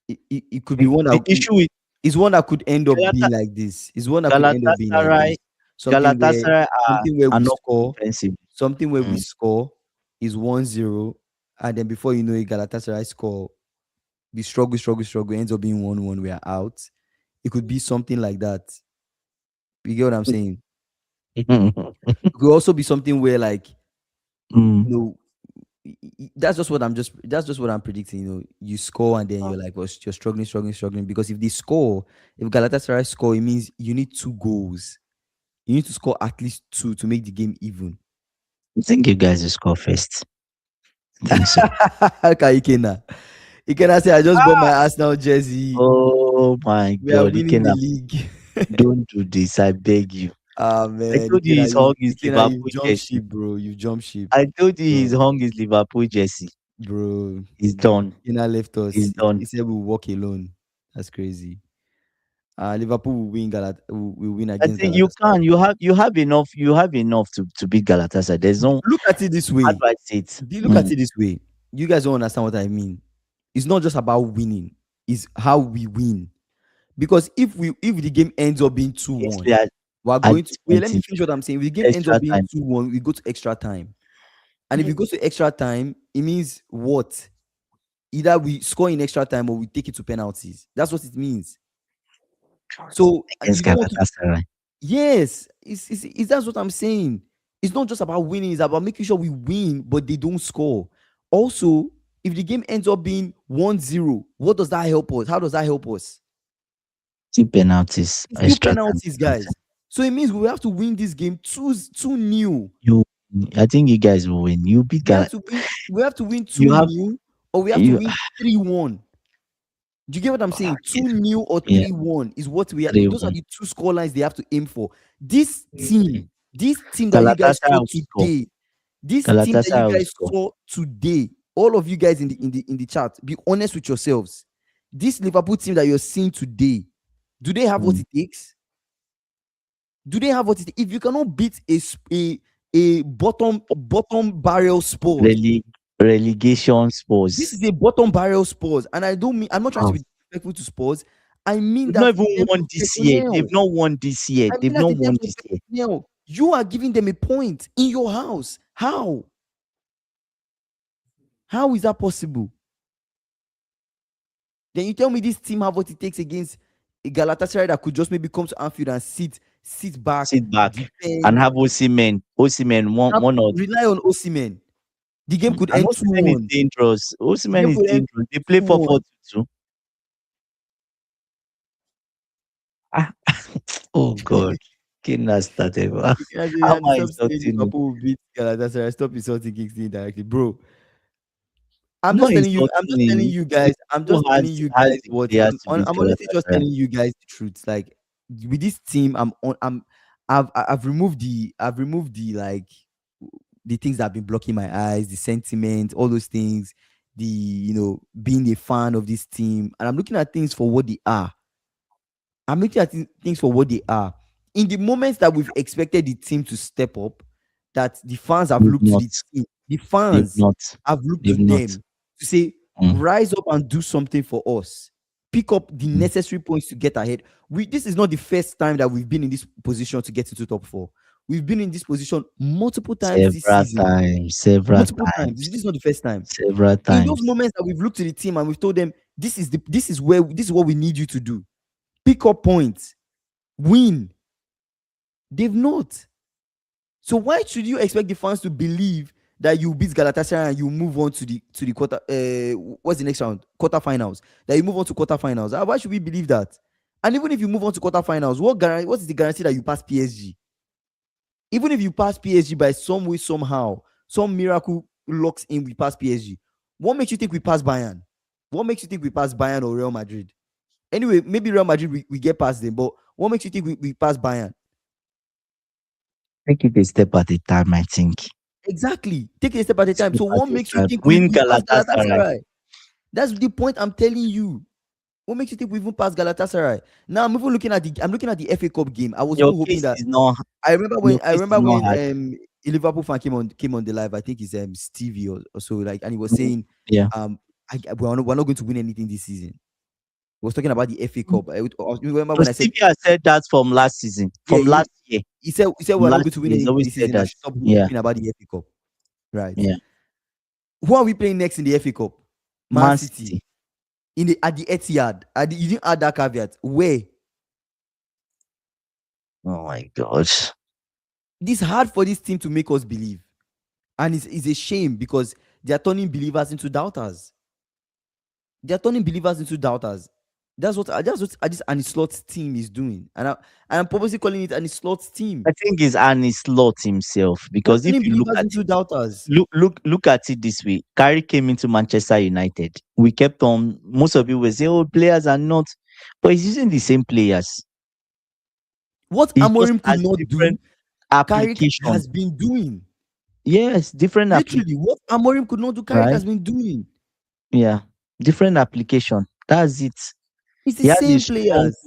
it could be one The that issue with is one that could end up Galata, being like this. Is one that could end up being like Galatasaray, this. Something where Galatasaray something where are we not score, defensive. something where we Mm. score is 1-0, and then before you know it, Galatasaray score, we struggle, ends up being 1-1, we are out. It could be something like that. You get what I'm saying? It could also be something where, like, Mm. you know, that's just what I'm predicting. You score and then you're like, well, you're struggling. Because if they score, if Galatasaray score, it means you need 2 goals. You need to score at least 2 to make the game even. I think you guys will score first. I think so. Okay, Ikena say, I just bought my Arsenal jersey. Oh my We are God, winning the Ikena, league. don't do this. I beg you. Ah, I man, told you he's hung his You've Liverpool jumped jersey. ship, bro. You've jumped ship, I told you he's bro. hung his Liverpool jersey. Bro, He's done. Ikena left He's us. done. He said we'll walk alone. That's crazy. Liverpool will win. Will win I against think you Galatasaray. can. You have enough to beat Galatasaray. There's no, Look at it this how do way. I say it? Look at it this way. You guys don't understand what I mean. It's not just about winning. It's how we win. Because if the game ends up being two Yes, one, we are we're at going to this wait. point Let me in finish what I'm saying. If the game ends up extra being time. 2-1, we go to extra time. And if it goes to extra time, it means what? Either we score in extra time or we take it to penalties. That's what it means. So Against you don't want to. Galatasaray. Yes, it's that's what I'm saying. It's not just about winning, it's about making sure we win, but they don't score. Also, if the game ends up being 1-0, what does that help us? How does that help us? Two penalties, It's still extra time penalties, penalty. guys. So it means we have to win this game 2-0. You, I think you guys will win. You beat We have Gal. to win, we have to win You have 2-0, or we have to you. win 3-1. Do you get what I'm saying? 2-0 or Yeah, 3-1 is what we are. Those are 3-1. the two score lines they have to aim for. This team that you guys Galatasaray saw will score. today, this team that you Galatasaray will guys score. saw today, all of you guys in the chat, be honest with yourselves. This Liverpool team that you're seeing today, do they have what Mm. it takes? Do they have what it? If you cannot beat a bottom barrel Spurs, Rele- Relegation this Spurs. is a bottom barrel Spurs, and I don't mean, I'm not trying to Wow. be disrespectful to Spurs. I mean They've that not in even terms won of this year. personnel. They've not won this year. I mean They've that not in terms won of this year. personnel, you are giving them a point in your house. How? How is that possible? Then you tell me this team have what it takes against a Galatasaray that could just maybe come to Anfield and sit back, Sit back and defend, have Osimhen. Osimhen one or rely on Osimhen. The game could and end Osimhen is 2-1. dangerous. The Osimhen game is could end dangerous. They play 2-1. 4-4-2. Ah, oh God. Kidnap started. You can say, How am and I stop saying insulting him? Liverpool will beat Galatasaray. Stop insulting Kingsley indirectly, bro. I'm not I'm insulting just telling him. you guys. I'm Who just telling you has guys the what players to beat I'm honestly just Galatasaray? telling you guys the truth. Like, with this team, I've removed the, like, the things that have been blocking my eyes, the sentiment, all those things, the, being a fan of this team, and I'm looking at things for what they are. I'm looking at things for what they are. In the moments that we've expected the team to step up, that the fans have They've looked to not. the team, the They've fans not. have looked to They've not. them to say, Mm. rise up and do something for us. Pick up the Mm. necessary points to get ahead. This is not the first time that we've been in this position to get into top four. We've been in this position multiple times this Several season. times. Several Multiple times. times. This is not the first time. Several In those times. moments that we've looked to the team and we've told them, this is what we need you to do. pick up points, win. They've not. So why should you expect the fans to believe that you beat Galatasaray and you move on to the quarter? What's the next round? Quarterfinals. That you move on to quarterfinals. Why should we believe that? And even if you move on to quarterfinals, what is the guarantee that you pass PSG? Even if you pass PSG by some way, somehow, some miracle locks in, we pass PSG. What makes you think we pass Bayern? What makes you think we pass Bayern or Real Madrid? Anyway, maybe Real Madrid we get past them, but what makes you think we pass Bayern? Take it a step at a time, I think. Exactly. Take it a step at a time. Step So at what a makes you time. think Win we pass Galatasaray. Galatasaray? That's the point I'm telling you. What makes you think we even pass Galatasaray? Now I'm even looking at the FA Cup game. I was Your even hoping case that is not your I case is remember not when hard. a Liverpool fan came on the live. I think it's Stevie or so, like, and he was Mm, saying yeah. we're not going to win anything this season. He was talking about the FA Cup. I remember So when I said, Stevie has said that from last season, yeah, from last year. he said From we're not last going to win year, he's anything always this said season. I that. should stop Yeah, talking about the FA Cup. Right. yeah. Who are we playing next in the FA Cup? Man Man City. City. At the Etihad. You didn't add that caveat. Where? Oh my gosh. It's hard for this team to make us believe. And it's a shame because they are turning believers into doubters. They are turning believers into doubters. That's what this Ancelotti team is doing. And I'm purposely calling it Ancelotti team. I think it's Arne Slot himself They're because if turning you look believers at it, into doubters. look at it this way. Carey came into Manchester United. We kept on. Most of you will say, "Oh, players are not," but he's using the same players. What He just Amorim could has not do, different Carrick application. has been doing. Yes, different Literally, application. what Amorim could not do, Carrick Right? has been doing. Yeah, different application. That's it. It's the He has a same players.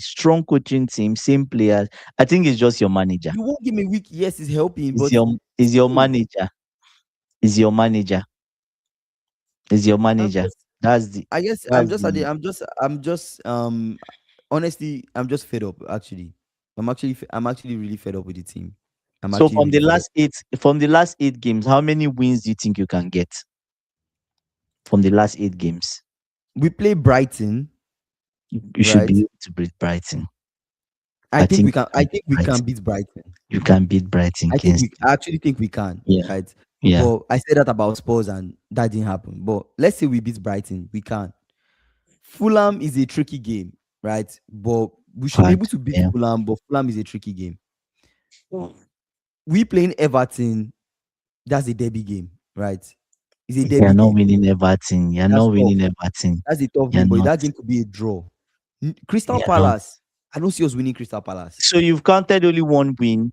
strong coaching team, same players. I think it's just your manager. You won't give me weak. Yes, it's helping, Is but your is your still, manager. Is your manager. Is your I'm manager. just. That's the I guess I'm that's just at the. the I'm just. Honestly, I'm just fed up. Actually, I'm actually really fed up with the team. I'm so actually really fed up. from the last 8 games, how many wins do you think you can get from the last 8 games? We play Brighton, You should be right? able to beat Brighton. I I think think we can. you I can beat think we can Brighton. beat Brighton. You can beat Brighton against I actually think we can, yeah. right? Yeah. But I said that about Spurs and that didn't happen. But let's say we beat Brighton, we can. Fulham is a tricky game, right? But we should be able Fact. to beat Yeah. Fulham, but Fulham is a tricky game. We playing Everton, that's a derby game, right? It's a You're derby not game. winning Everton. You're That's not tough. winning Everton. That's a tough You're game, but not. that game could be a draw. Crystal You're not. Palace, I don't see us winning Crystal Palace. So you've counted only one win,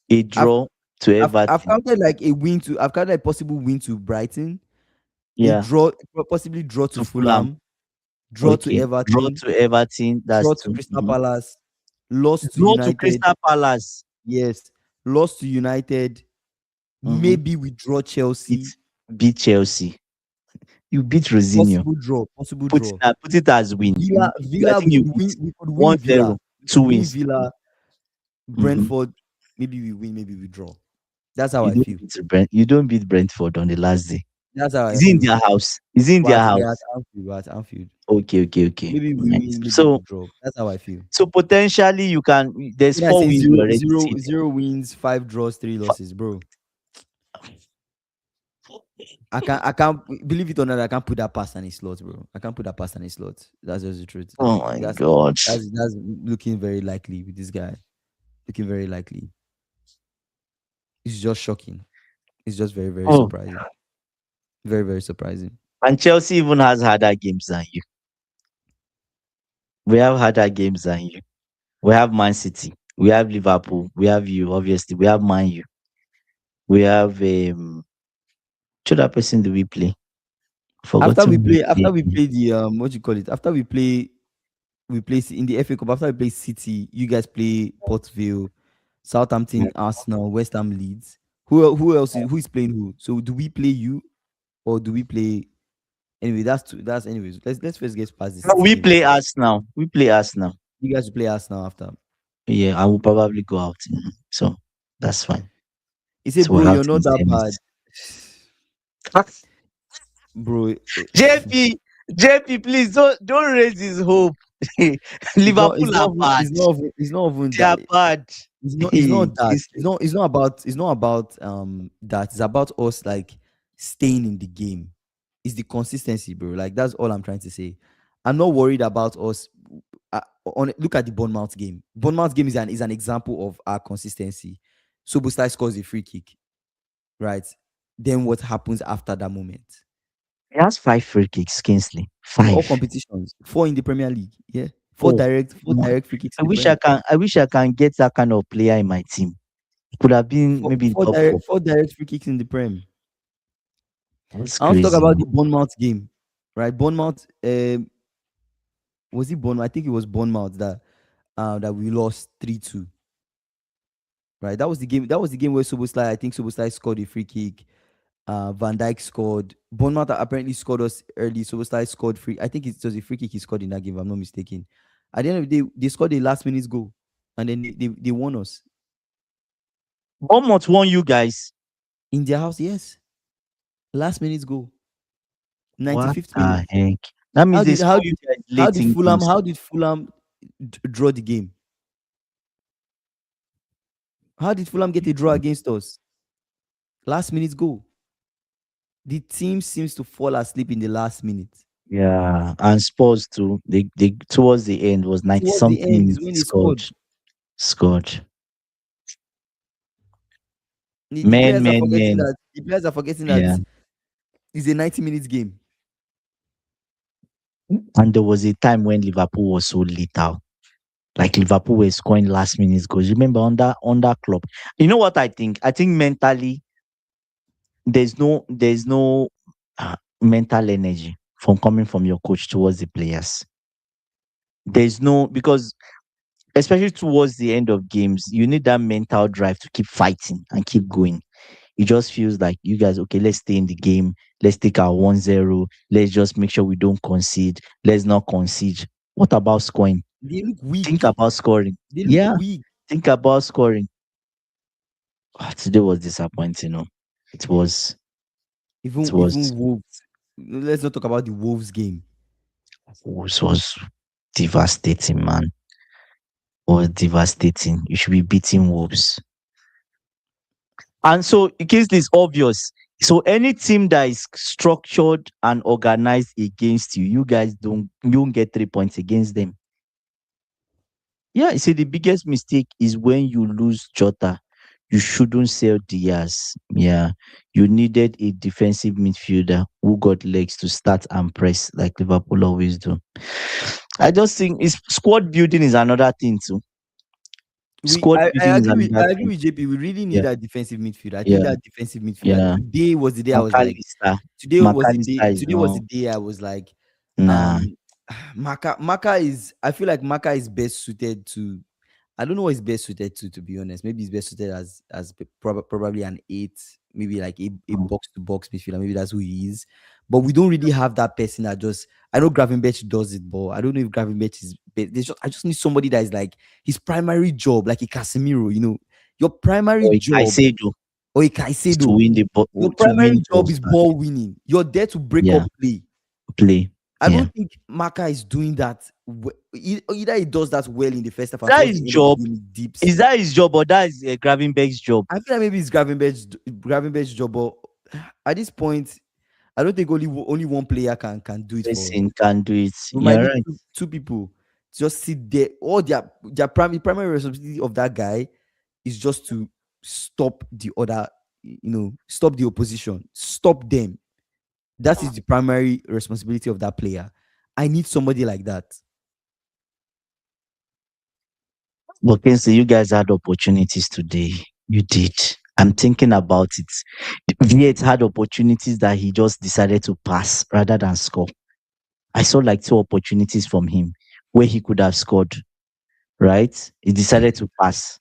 a I've draw to I've Everton. counted like a win to I've counted a possible win to Brighton, a Yeah. draw, possibly draw to To Fulham. Fulham, draw to Okay. Draw Everton, to Everton. That's draw to two. Crystal Palace, loss to Draw to United. Crystal Palace. Yes, loss to United. Mm-hmm. Maybe we draw Beat Chelsea. beat Chelsea. You beat Rosinho. Possible draw. Possible Put it draw. put it as win. I Villa. think We you could beat win. We could win one Villa. zero. We Two could win wins. Villa. Mm-hmm. Brentford. Maybe we win. Maybe we draw. That's how You I don't feel. beat You don't beat Brentford on the last day. That's how I Is it in feel. their house? Is it in their We're at house? Anfield. We're at Anfield. Okay, okay, okay. Maybe we Right. win. Maybe we So draw. That's how I feel. so potentially you can there's When I four say wins you already see there. zero wins, 5 draws, 3 losses, bro. I can't believe it or not. I can't put that past any slot, bro. I can't put that past any slot. That's just the truth. Oh my That's god. that's looking very likely with this guy. Looking very likely. It's just shocking. It's just very, very Oh, surprising. Very, very surprising. and Chelsea even has harder games than you. We have harder games than you. We have Man City. We have Liverpool. We have you, obviously. We have Man U. We have which other person do we play? After we Forgotten who play, we after we play. play the what you call it? After we play in the FA Cup. After we play City, you guys play Port Vale, Yeah. Southampton, Arsenal, West Ham, Leeds. Who else who is playing who? So do we play you or do we play? Anyway, that's anyways. Let's first get past the No, City we game play first. us now. We play us now. You guys will play Arsenal after. Yeah, I will probably go out. So that's fine. He said, So we'll "Bro, have you're to be not that bad, semis. bro." JP, JP, please don't raise his hope. Liverpool are bad. It's not even They that. are bad. It's not that. Kingsley. It's not about that. It's about us like staying in the game. It's the consistency, bro. Like that's all I'm trying to say. I'm not worried about us. Look at the Bournemouth game. Bournemouth game is an example of our consistency. Sobostai scores a free kick, right? Then what happens after that moment? He has 5 free kicks, Kingsley. In all 5. competitions, four in the Premier League, yeah, Oh, four man. direct free kicks I in the wish I Prem. can I wish I can get that kind of player in my team. Could have been maybe in top 4. Four direct free kicks in the Prem. That's I want to talk crazy, about man. the Bournemouth game, right? Bournemouth, was it Bournemouth? I think it was Bournemouth that we lost 3-2. Right, that was the game. That was the game where Soboslai, I think Soboslai scored a free kick. Van Dijk scored. Bournemouth apparently scored us early. Soboslai scored free. I think it was a free kick he scored in that game, if I'm not mistaken. At the end of the day, they scored a last minute goal, and then they won us Bournemouth won you guys. in their house. Yes, last minute goal, What 95th minute. the heck? That means How they did score how you did guys late in games. How did Fulham draw the game? How did Fulham get a draw against us? Last minute goal. The team seems to fall asleep in the last minute. Yeah, and Spurs too. They towards the end was 90 Towards the something end is minutes when they scored. scored. Scored. The Men, players are men, forgetting men. that Yeah. it's a 90 minutes game. And there was a time when Liverpool was so lethal. Like Liverpool were scoring last minute goals. Remember under club. You know what I think? I think mentally there's no mental energy from coming from your coach towards the players. There's no because especially towards the end of games, you need that mental drive to keep fighting and keep going. It just feels like you guys, okay, let's stay in the game. Let's take our 1-0. Let's just make sure we don't concede. Let's not concede. What about scoring? They look Think weak. about scoring. They look Yeah, weak. think about scoring. Today was disappointing. No, it was. It was. Even Wolves. Let's not talk about the Wolves game. Was devastating, man. Was devastating. You should be beating Wolves. And so, in case this obvious, so any team that is structured and organized against you, you guys don't get 3 points against them. Yeah, you see, the biggest mistake is when you lose Jota. You shouldn't sell Diaz. Yeah, you needed a defensive midfielder who got legs to start and press like Liverpool always do. I just think it's squad building is another thing too. Squad I building is I another agree thing. with JP. We really need Yeah, that defensive midfield. I think yeah, that defensive midfield. yeah. Today was the day I was like, McAllister. McAllister is today was the no, day I was like, nah. um, Maka is. I feel like Maka is best suited to. I don't know what he's best suited to be honest. Maybe he's best suited as probably an eight, maybe like a box to box midfielder. Maybe that's who he is. But we don't really have that person that just. I know Gravenberch does it, but I don't know if Gravenberch is. I just need somebody that is like his primary job, like a Casemiro. Your primary Or job, Caicedo or a is to Caicedo. win the Your to primary win job balls is back. ball winning. You're there to break up Yeah, play. play. I Yeah, don't think Maka is doing that. Either he does that well in the first half, is and that towards his the end of the job? game, he dips. Is that his job or that is Gravenberch's job? I feel like maybe it's Gravenberch's job, but at this point, I don't think only one player can do it for us. Person can do it. We might You're need right. two people to just sit there. All their primary responsibility of that guy is just to stop the other, stop the opposition, stop them. That is the primary responsibility of that player. I need somebody like that. But Kingsley, you guys had opportunities today. You did. I'm thinking about it. Viet had opportunities that he just decided to pass rather than score. I saw like 2 opportunities from him where he could have scored, right? He decided to pass.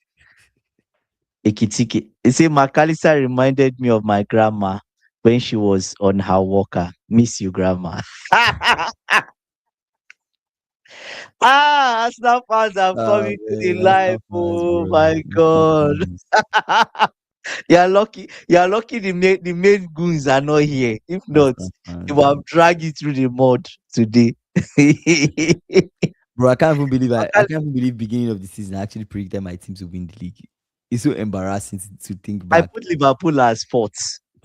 Ekitike. You see, McAllister reminded me of my grandma when she was on her walker. Miss you, grandma. Arsenal fans are coming to the Man, life. Arsenal fans, Oh bro. my Arsenal God. fans. You're lucky. You're lucky the main goons are not here. If not, Arsenal they will fans. have dragged you through the mud today. bro. I can't even believe I Macal- can't even believe beginning of the season I actually predicted my team to win the league. It's so embarrassing to think I back. put Liverpool as fourth,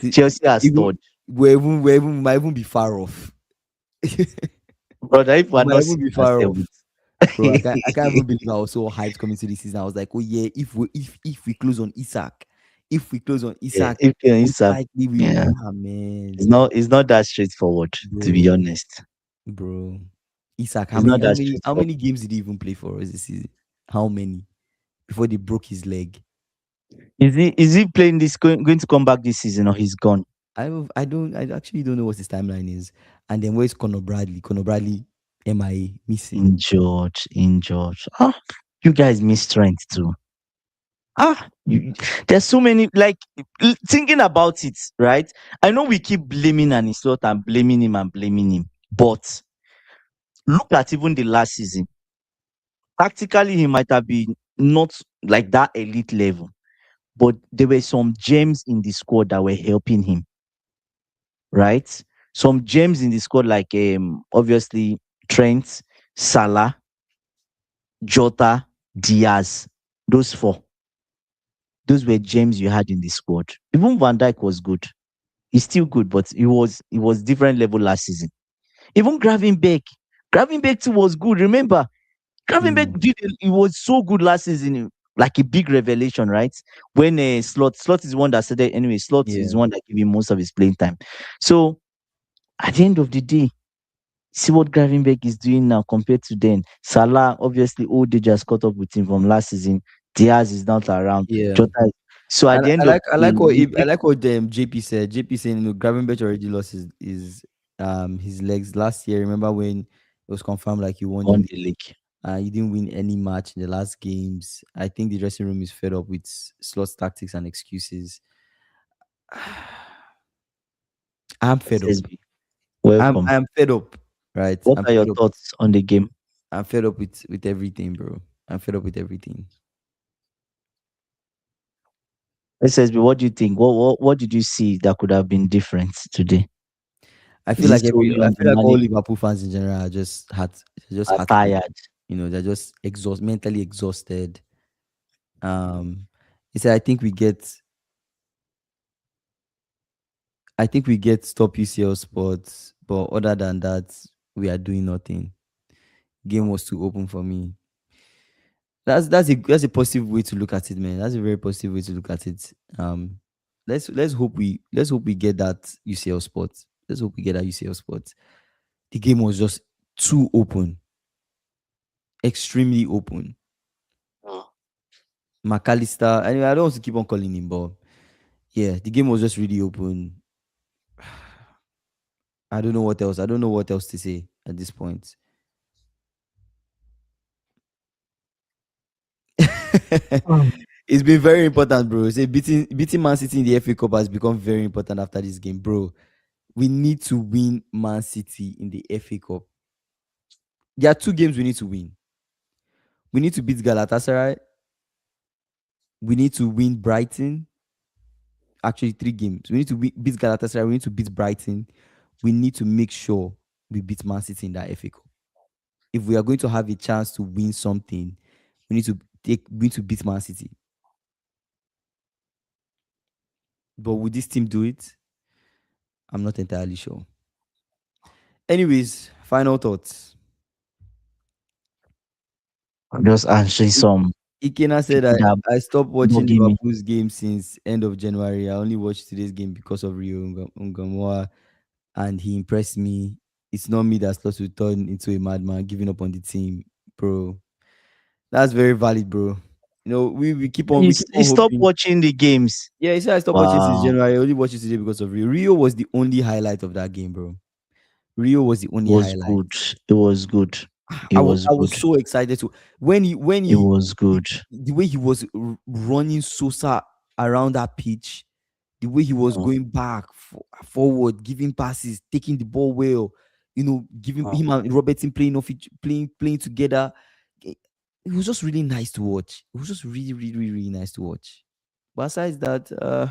To, Chelsea as even third. we might even be far off. We Brother, if we're might not even be sixth and far off. seventh. Bro, I can't even believe I was so hyped coming to this season. I was like, oh yeah, if we close on Isaac, if we close on Yeah, Isaac, if you're most inside, likely we yeah, man. it's not that straightforward, to be Bro, honest. bro. Isaac, how It's many not how that many how straightforward. many games did he even play for us this season? How many? Before they broke his leg. Is he playing this going to come back this season or he's gone? I actually don't know what his timeline is. And then where's Conor Bradley? Conor Bradley MIA missing. Injured. You guys miss strength too. There's so many, like, thinking about it, right? I know we keep blaming Anislot and blaming him, but look at even the last season. Tactically, he might have been not like that elite level, but there were some gems in the squad that were helping him, right? Some gems in the squad, like obviously Trent, Salah, Jota, Diaz. Those four. Those were gems you had in the squad. Even Van Dijk was good. He's still good, but he was different level last season. Even Gravenberch too was good. Remember, Mm, he was so good last season, like a big revelation, right? When Slot is one that said it anyway. Slot is yeah. one that gave him most of his playing time. So at the end of the day, see what Gravenberch is doing now compared to then. Salah, obviously, old age has caught up with him from last season. Diaz is not around. Yeah. Jota. So at And the I end of like I the like day, what you I take like what JP said. JP saying, Gravenberch already lost his legs last year. Remember when it was confirmed like he won the on league? the league. He didn't win any match in the last games. I think the dressing room is fed up with Slot's tactics and excuses. I'm fed up. SSB. Welcome. I'm fed up. Right? What I'm are your fed up. thoughts on the game? I'm fed up with everything, bro. I'm fed up with everything. SSB, what do you think? What did you see that could have been different today? I Is feel it like solely on the all manager? Liverpool fans in general are just Are heartbroken. tired? They're just mentally exhausted. Um, he said, I think we get top UCL spots, but other than that, we are doing nothing. Game was too open for me. That's a positive way to look at it, man. That's a very positive way to look at it. Let's hope we get that UCL spot. Let's hope we get that UCL spot. The game was just too open, extremely open. McAllister. Anyway, I don't want to keep on calling him, but yeah, the game was just really open. I don't know what else. I don't know what else to say at this point. Mm. It's been very important, bro. Say beating Man City in the FA Cup has become very important after this game, bro. We need to win Man City in the FA Cup. There are two games we need to win. We need to beat Galatasaray. We need to win Brighton. Actually, three games. We need to beat Galatasaray. We need to beat Brighton. We need to make sure we beat Man City in that FA Cup. If we are going to have a chance to win something, we need to beat Man City. But would this team do it? I'm not entirely sure. Anyways, final thoughts. I'm just answering I- some Ikena said people that I stopped watching bugging me. Liverpool's game since end of January. I only watched today's game because of Rio Ungamoa, and he impressed me. It's not me that's supposed to turn into a madman, giving up on the team, bro. That's very valid, bro. We keep He on stopped hoping. watching the games. Yeah, he said I stopped watching since Wow, January. I only watched it today because of Rio. Rio was the only highlight of that game, bro. Rio was the it only was highlight. good. It was good. It was I was good. so excited to when It was he good. the way he was running Sosa around that pitch, the way he was Mm, going forward, giving passes, taking the ball well, giving mm. him and Robertson playing off each playing together. It was just really nice to watch. It was just really, really, really, really nice to watch. But besides that, uh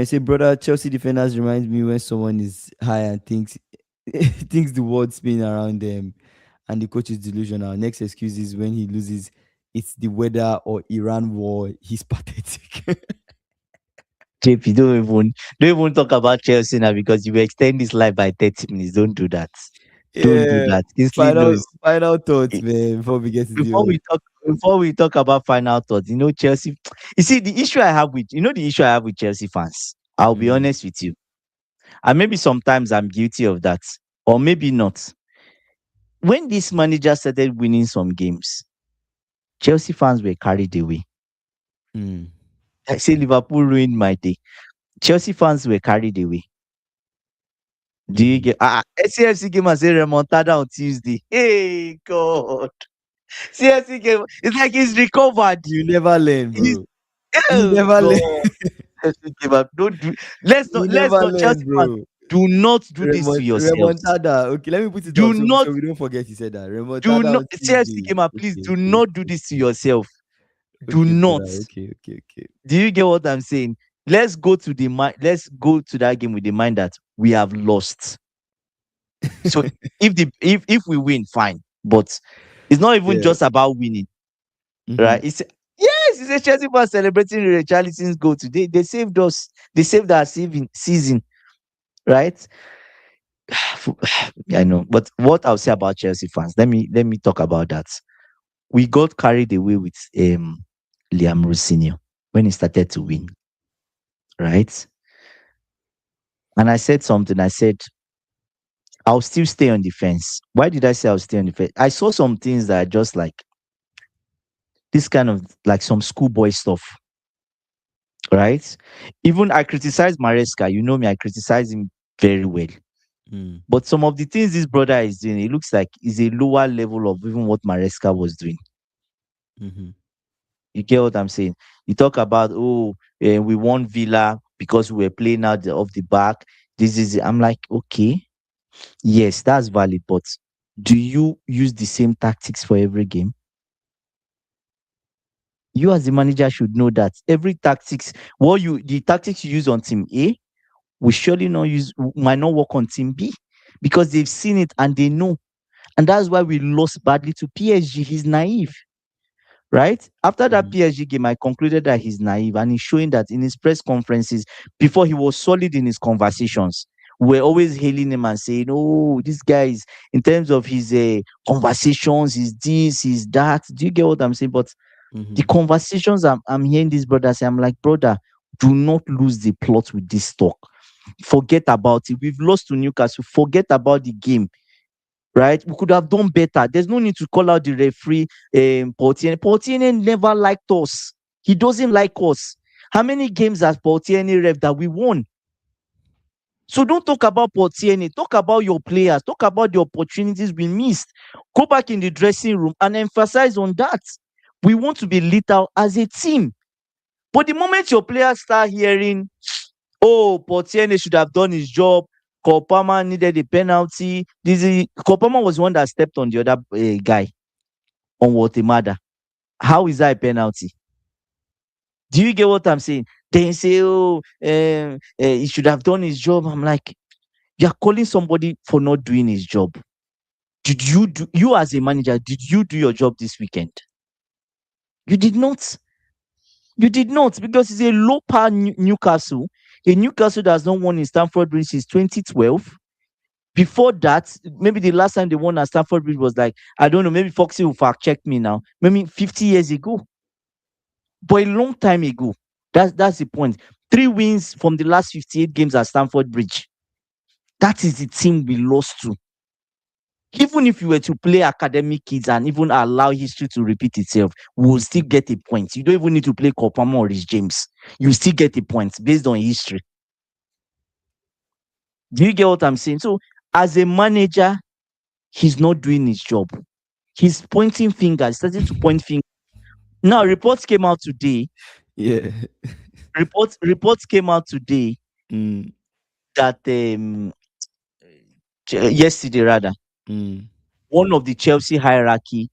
say brother, Chelsea defenders reminds me when someone is high and thinks thinks the world spin around them, and the coach is delusional. Next excuse is when he loses, it's the weather or Iran war. He's pathetic. JP, don't even talk about Chelsea now because you will extend this live by 30 minutes. Don't do that. Don't do Yeah. that. Kingsley Final knows. final thoughts, Eh, man, before we get to the Before others. we talk, before we talk about final thoughts, Chelsea. You see, the issue I have with Chelsea fans. I'll be Mm, honest with you, and maybe sometimes I'm guilty of that, or maybe not. When this manager started winning some games, Chelsea fans were carried away. mm, I say Liverpool ruined my day. Chelsea fans were carried away. Do you mhm. get CFC game and say remontada on Tuesday? Hey God, CFC game. It's like he's recovered. You never learn, He's bro. You oh never learn. God. CFC game. Don't do. Let's You not. Let's never not. learn, Chelsea fans, bro. do not do this to yourselves. Remontada. Okay, let me put it Do up so not. we don't forget you said that. Do Remontada not. on CFC Tuesday. gamer, please Okay, do okay, not do this to yourself. Do okay, not. brother. Okay, okay, okay. Do you get what I'm saying? Let's go to the mind. Let's go to that game with the mind that we have lost. So if we win, fine. But it's not even Yeah. just about winning, Mm-hmm. right? It's a Chelsea fans celebrating Richarlison's goal today. They saved us. They saved our season, right? I know. But what I'll say about Chelsea fans, let me talk about that. We got carried away with Liam Rosinho when he started to win, right? And I said something. I said I'll still stay on the fence. Why did I say I'll stay on the fence? I saw some things that are just like this kind of like some schoolboy stuff, right? Even I criticize Maresca. You know me, I criticize him very well. Mm, But some of the things this brother is doing, it looks like is a lower level of even what Maresca was doing. mm-hmm. You get what I'm saying? You talk about, we won Villa because we were playing out of the back. I'm like, okay, yes, that's valid, but do you use the same tactics for every game? You as the manager should know that every tactics, the tactics you use on team A will surely not use might not work on team B because they've seen it and they know. And that's why we lost badly to PSG. He's naive, right? After that Mm-hmm. PSG game, I concluded that he's naive and he's showing that in his press conferences before he was solid in his conversations. We're always hailing him and saying, "Oh, this guy is in terms of his conversations, he's this, he's that." Do you get what I'm saying? But the Mm-hmm. conversations I'm hearing this brother say, I'm like, brother, do not lose the plot with this talk. Forget about it. We've lost to Newcastle. Forget about the game, right? We could have done better. There's no need to call out the referee, Portier. Portier never liked us. He doesn't like us. How many games has Portier ref that we won? So don't talk about Portier. Talk about your players. Talk about the opportunities we missed. Go back in the dressing room and emphasize on that. We want to be lethal as a team. But the moment your players start hearing, oh, Portier should have done his job, Kopama needed a penalty. Kopama was one that stepped on the other guy on Watemada. How is that a penalty? Do you get what I'm saying? They say, oh, he should have done his job. I'm like, you're calling somebody for not doing his job. You as a manager, did you do your job this weekend? You did not. You did not because it's a low power Newcastle. A Newcastle that has not won in Stamford Bridge since 2012. Before that, maybe the last time they won at Stamford Bridge was like, I don't know, maybe Foxy will fact check me now. Maybe 50 years ago. But a long time ago. That's the point. 3 wins from the last 58 games at Stamford Bridge. That is the team we lost to. Even if you were to play academic kids and even allow history to repeat itself, we will still get a point. You don't even need to play Kopama or Rich James. You still get a point based on history. Do you get what I'm saying? So, as a manager, he's not doing his job. He's pointing fingers, starting to point fingers. Now, reports came out today. Yeah. Reports came out today Mm, that yesterday rather, mm, one of the Chelsea hierarchy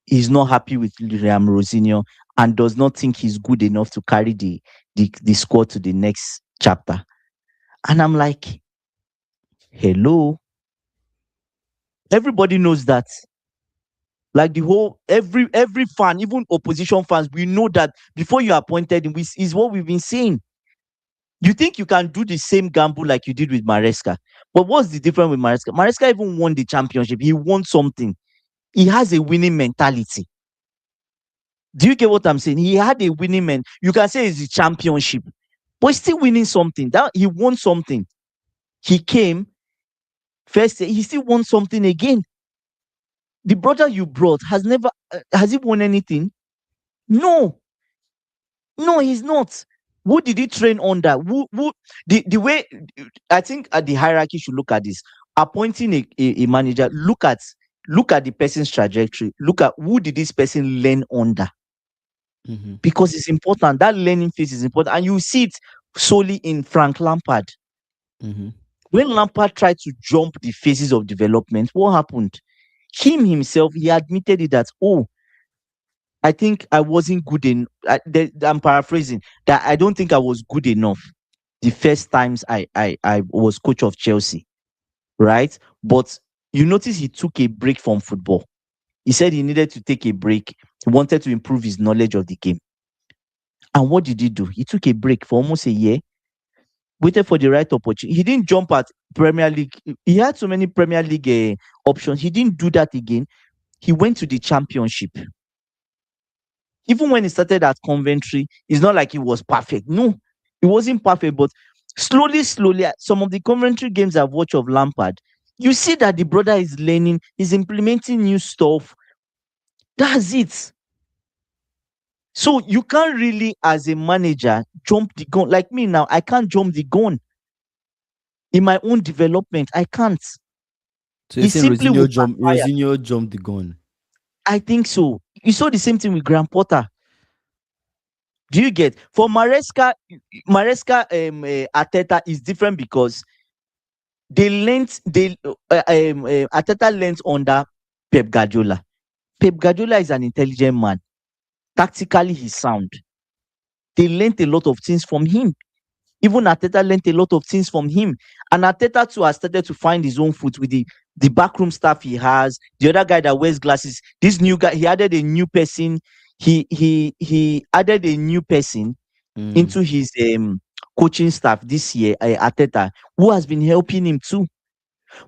is not happy with Liam Rosinho and does not think he's good enough to carry the squad to the next chapter. And I'm like, hello. Everybody knows that. Like the whole every fan, even opposition fans, we know that before you appointed him, is what we've been saying. You think you can do the same gamble like you did with Maresca. But what's the difference with Maresca? Maresca even won the championship. He won something. He has a winning mentality. Do you get what I'm saying? He had a winning man. You can say it's a championship, but he's still winning something. That he won something. He came first. He still won something again. The brother you brought has never has he won anything? No, no, he's not. Who did he train under? Who the way I think the hierarchy should look at this. Appointing a manager, look at the person's trajectory. Look at who did this person learn under, Mm-hmm. because it's important. That learning phase is important, and you see it solely in Frank Lampard. Mm-hmm. When Lampard tried to jump the phases of development, what happened? Him himself, he admitted it that, oh, I think I wasn't good in. I'm paraphrasing that. I don't think I was good enough the first times I was coach of Chelsea, right? But you notice he took a break from football. He said he needed to take a break. He wanted to improve his knowledge of the game. And what did he do? He took a break for almost a year, waited for the right opportunity. He didn't jump at Premier League. He had so many Premier League options. He didn't do that again. He went to the Championship. Even when he started at Coventry, it's not like he was perfect. No, it wasn't perfect. But slowly, some of the Coventry games I've watched of Lampard, you see that the brother is learning, he's implementing new stuff. That's it. So you can't really, as a manager, jump the gun. Like me now, I can't jump the gun in my own development. I can't. So you're It saying simply will backfire. Rosinho jumped the gun. I think so. You saw the same thing with Graham Potter. Do you get? For Maresca Ateta is different because Ateta learns under Pep Guardiola. Pep Guardiola is an intelligent man. Tactically, he's sound. They learned a lot of things from him. Even Ateta learned a lot of things from him. And Ateta too has started to find his own foot with the backroom staff he has. The other guy that wears glasses. This new guy, he added a new person. He added a new person Mm. into his coaching staff this year, Ateta, who has been helping him too.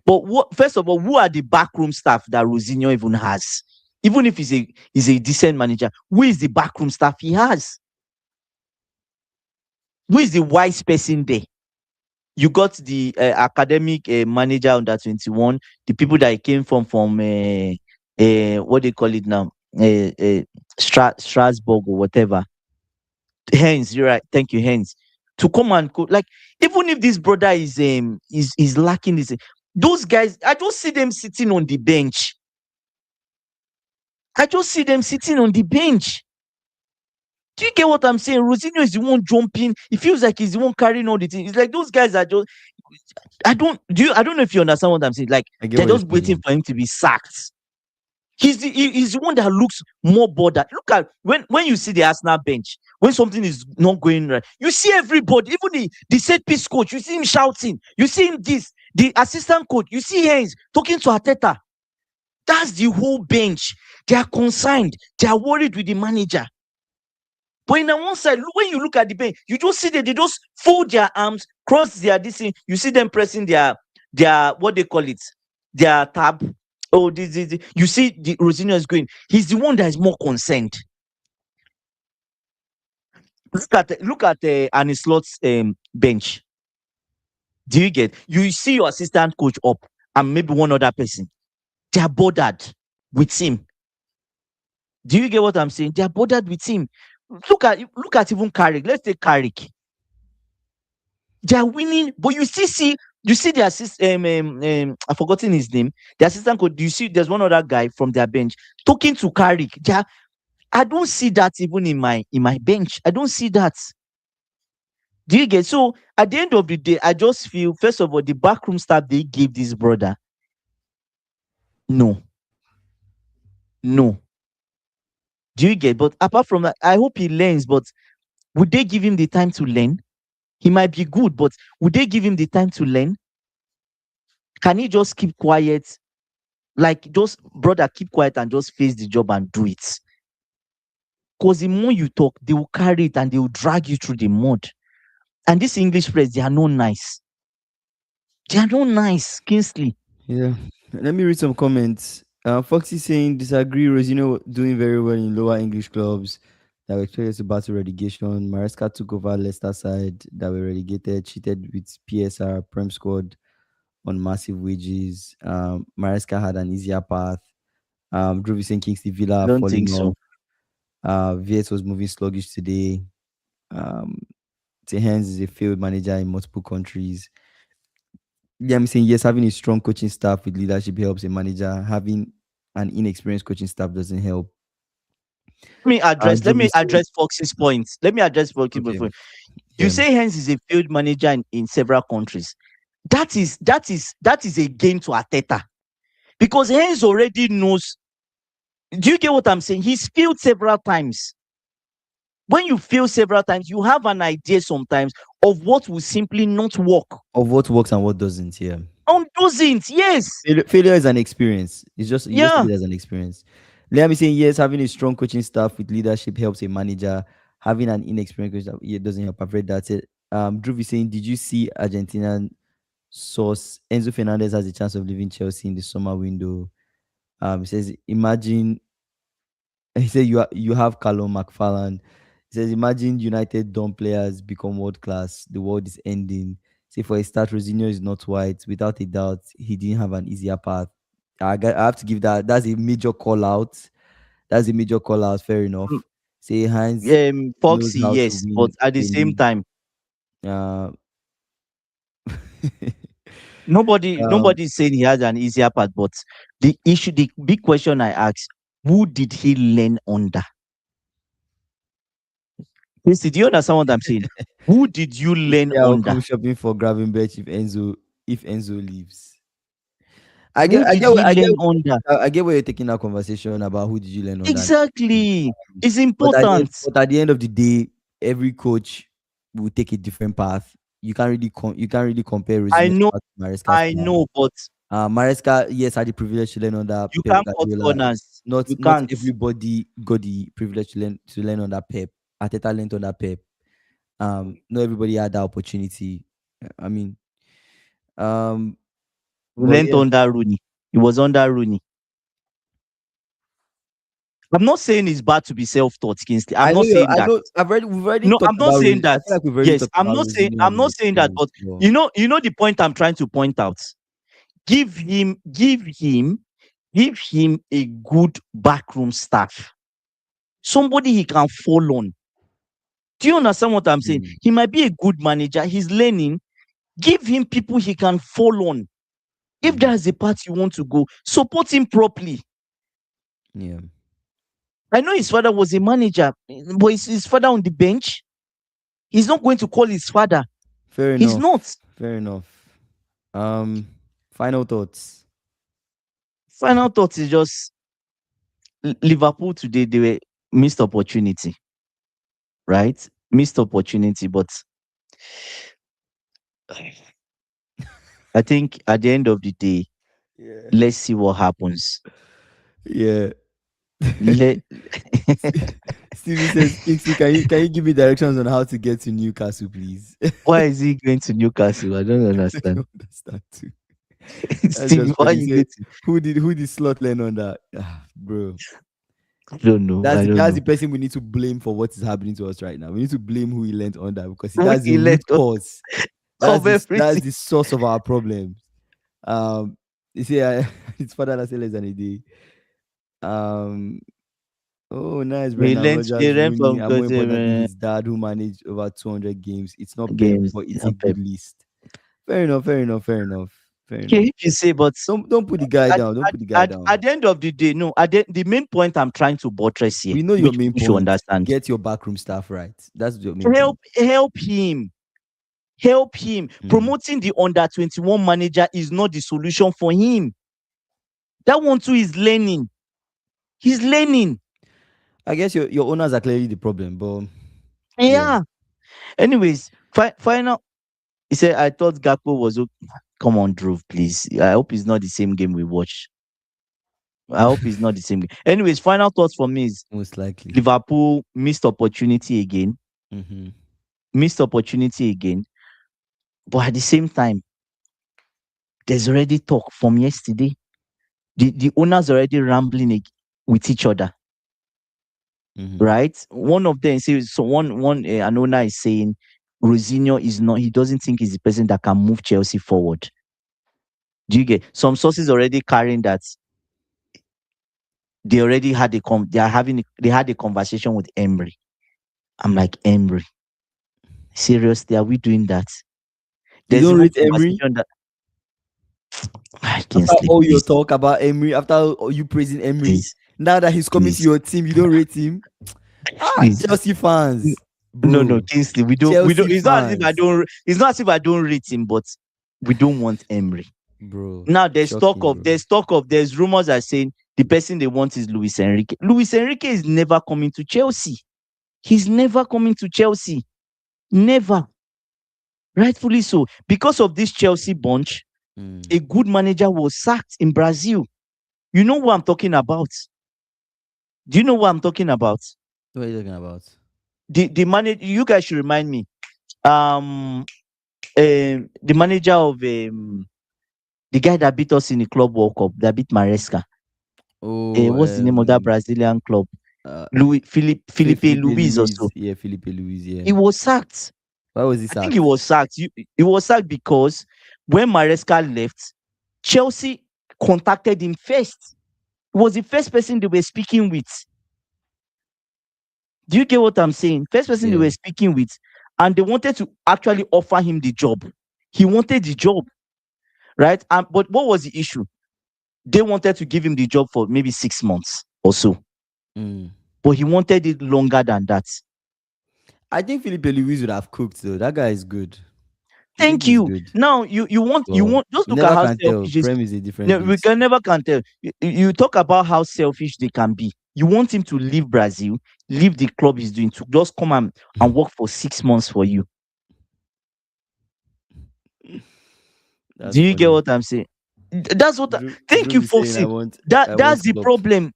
But first of all, who are the backroom staff that Rosinho even has? Even if he's a decent manager, who is the backroom staff he has? Who is the wise person there? You got the academic manager under 21, the people that came from what they call it now, Strasbourg or whatever. Hence, you're right. Thank you, Hence. To come and like, even if this brother is lacking this, those guys, I just see them sitting on the bench. I just see them sitting on the bench. Do you get what I'm saying? Rosinho is the one jumping. It feels like he's the one carrying all the things. It's like those guys are just. I don't know if you understand what I'm saying. Like, I get they're what you're just waiting saying. for him to be sacked. He's the one that looks more bothered. Look at when you see the Arsenal bench, when something is not going right, you see everybody, even the set piece coach, you see him shouting, you see him the assistant coach, you see Haynes talking to Arteta. That's the whole bench. They are concerned, they are worried with the manager. But in one side, when you look at the bench, you just see that they just fold their arms, cross their distance. You see them pressing their what they call it, their tab. Oh, this. You see the Rosinho is going. He's the one that is more concerned. Look at Annie Slot's bench. Do you get? You see your assistant coach up and maybe one other person. They are bothered with him. Do you get what I'm saying? They are bothered with him. Look at even Carrick. Let's take Carrick. They are winning, but you see the assist I've forgotten his name. The assistant coach. Do you see there's one other guy from their bench talking to Carrick? I don't see that even in my bench. I don't see that. Do you get? So at the end of the day, I just feel, first of all, the backroom staff they gave this brother. No. No. Do you get? But apart from that, I hope he learns. But would they give him the time to learn? He might be good, but would they give him the time to learn? Can he just keep quiet? Like, just brother, keep quiet and just face the job and do it. Because the more you talk, they will carry it and they will drag you through the mud. And this English players, they are not nice. They are not nice, Kingsley. Yeah. Let me read some comments. Foxy saying disagree. Rosino doing very well in lower English clubs that were expected to battle relegation. Maresca took over Leicester side that were relegated, cheated with PSR Prem squad on massive wages. Maresca had an easier path. Drew saying Kingsley I Villa don't think falling so. off. VS was moving sluggish today. Um, Hens is a failed manager in multiple countries. Yeah, I'm saying yes, having a strong coaching staff with leadership helps a manager. Having an inexperienced coaching staff doesn't help. Let Jovi me saying, address Fox's points. Let me address Fox's okay, point. You yeah, say Hens is a failed manager in several countries. That is a gain to Ateta. Because Hens already knows. Do you get what I'm saying? He's failed several times. When you fail several times, you have an idea sometimes of what will simply not work. of what works and what doesn't. Yeah, Doesn't. Yes. failure is an experience. It's just you just take Yeah. it as an experience. Let me saying yes, having a strong coaching staff with leadership helps a manager. Having an inexperienced coaching staff, yeah, doesn't help. I've read that. It. Drew is saying, did you see Argentina source Enzo Fernandez has a chance of leaving Chelsea in the summer window? He says, imagine. He said you have Callum McFarlane. He says, imagine United dumb players become world class. The world is ending. Say for a start, Rosinho is not white. Without a doubt, he didn't have an easier path. I have to give that. That's a major call out. That's a major call out. Fair enough. Say Heinz knows Foxy, how to yes, but win at the a same league. time, Uh, nobody is saying he has an easier path. But the big question I ask: who did he learn under? Christy, do you understand what I'm saying? Who did you he learn say I'll under? come shopping for Gravenberch if Enzo leaves. Who did he learn under? I get where you're taking that conversation about who did you learn on that. Exactly. It's But important. at the end of the day, every coach will take a different path. You can't really compare I Rosino's know, path to Maresca's path. but Maresca, yes, had the privilege to learn under you Pep can't cut Guardiola. corners. Not You not can't. everybody got the privilege to learn under Pep. Ateta learned under Pep. Not everybody had that opportunity. I mean, um, You but learned yeah, under Rooney. It was under Rooney. I'm not saying it's bad to be self-taught, Kingsley. I'm not saying I that. know. We've already No, I'm talked not about. saying I that. feel like we've already Yes, talked about Rosino I'm having not saying that, experience. but So, the point I'm trying to point out. Give him, give him a good backroom staff. Somebody he can fall on. Do you understand what I'm saying? mm, He might be a good manager. He's learning. Give him people he can fall on. If mhm, that's the path you want to go, support him properly. yeah, I know his father was a manager, but his father on the bench. He's not going to call his father. fair He's enough. not. Fair enough. Um, Final thoughts. Final thought is just Liverpool today, they were missed opportunity, right? Missed opportunity, but I think at the end of the day, Yeah. let's see what happens. Yeah. Let Stevie says, Kingsley, can you give me directions on how to get to Newcastle, please? Why is he going to Newcastle? I don't I understand. don't understand too. That's Steve, just why funny. you Say, going to? who did Slot learn on that? Bro. I don't know. I don't That's know. the person we need to blame for what is happening to us right now. We need to blame who he learned under because Why that's the he let root cause. of That's everything? the source of our problems. You see, his father has less than a day. Um, oh, nice, Brendan He Rodgers, learned Rooney, from and more importantly, Gojem his dad who managed over 200 games. It's not Pep, games. but it's a Yeah, Pep. good list. Fair enough, fair enough, fair enough, fair Okay, enough. if you say, but Don't put the guy down. Don't put the guy down. at the end of the day, no. The main point I'm trying to buttress here, We know your which main people should point. understand, Get your backroom staff right. That's your main point. help him. Help him. Mm. Promoting the under 21 manager is not the solution for him. That one too is learning. He's learning. I guess your owners are clearly the problem, but yeah. Yeah. Anyways, final. He said, I thought Gakpo was okay. Come on, Drew, please. I hope it's not the same game we watched. I hope it's not the same. Anyways, final thoughts for me is Most likely. Liverpool missed opportunity again. Mm-hmm. Missed opportunity again. But at the same time, there's already talk from yesterday. The owners already rambling with each other, Mm-hmm. right? One of them says, so one an owner is saying Rosinho is not. He doesn't think he's the person that can move Chelsea forward. Do you get? Some sources already carrying that they already had they had a conversation with Emery. I'm like, Emery, seriously, are we doing that? You There's don't even rate Emery conversation that I can't after sleep. all your talk about Emery, after all you praising Emery. Please, Now that he's coming to please, your team, you don't rate him. Ah, please. Chelsea N- fans, No, bro. Kingsley, we don't. Chelsea It's not as if I fans, don't. It's not as if I don't rate him, but we don't want Emery. bro. Now Shocking, bro. there's rumors are saying the person they want is Luis Enrique. Luis Enrique is never coming to Chelsea. He's never coming to Chelsea. Never. Rightfully so. Because of this Chelsea bunch, Mm. a good manager was sacked in Brazil. You know what I'm talking about? Do you know what I'm talking about? What are you talking about? The manager, you guys should remind me. Um, the manager of the guy that beat us in the Club World Cup, that beat Maresca. Oh, What's the name of that Brazilian club? uh, Felipe Felipe Luis or Luis. so. Yeah, Felipe Luis. Yeah. He was sacked. Why was he I think he sacked? was sacked. He was sacked because when Maresca left, Chelsea contacted him first. He was the first person they were speaking with. Do you get what I'm saying? First person they Yeah. were speaking with, and they wanted to actually offer him the job. He wanted the job, right? But what was the issue? They wanted to give him the job for maybe 6 months or so, Mm. but he wanted it longer than that. I think Felipe Luis would have cooked though. That guy is good. I think Thank he's you. good. Now you Well, want just you look at never how can tell. selfish is. Prem is a different No, we beast. can never can tell. You talk about how selfish they can be. You want him to leave Brazil, leave the club he's doing, to just come and work for 6 months for you. That's Do you get funny. what I'm saying? That's what. Thank Drew you be for saying saying that. I That's want the Klopp. problem.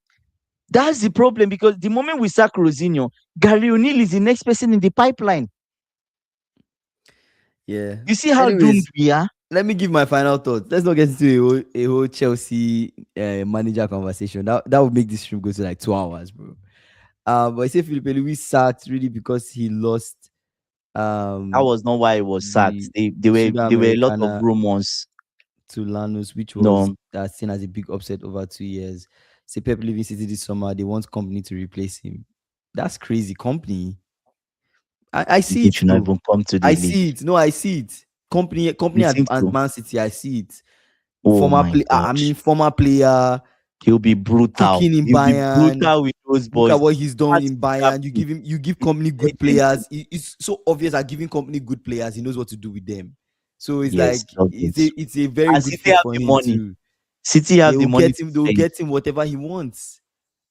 That's the problem because the moment we sack Rosinho, Gary O'Neill is the next person in the pipeline. Yeah. You see how doomed Anyways, we are. let me give my final thoughts. Let's not get into a whole Chelsea manager conversation. That would make this stream go to like 2 hours, bro. But I say Felipe Luis sacked really because he lost That um was not why it was sacked. the Suda There were a lot of Americana rumors. to Lanús, which was No, seen as a big upset over 2 years. Say Pep leaving City this summer, they want company to replace him. That's crazy. Company. I see they it should not though. even come to the I league. see it. No, I see it. Company You and, think and so? Man City, I see it. Oh my God. I mean former player He'll be brutal. cooking in He'll be Bayern. brutal with those Look at boys. what he's done Man in City Bayern. captain. You give company good Kingsley. players. It's so obvious that giving company good players, he knows what to do with them. So it's Yes, like love it. it's a very And good City fit have for the him money. too. City have the money to They will spend. get him whatever he wants.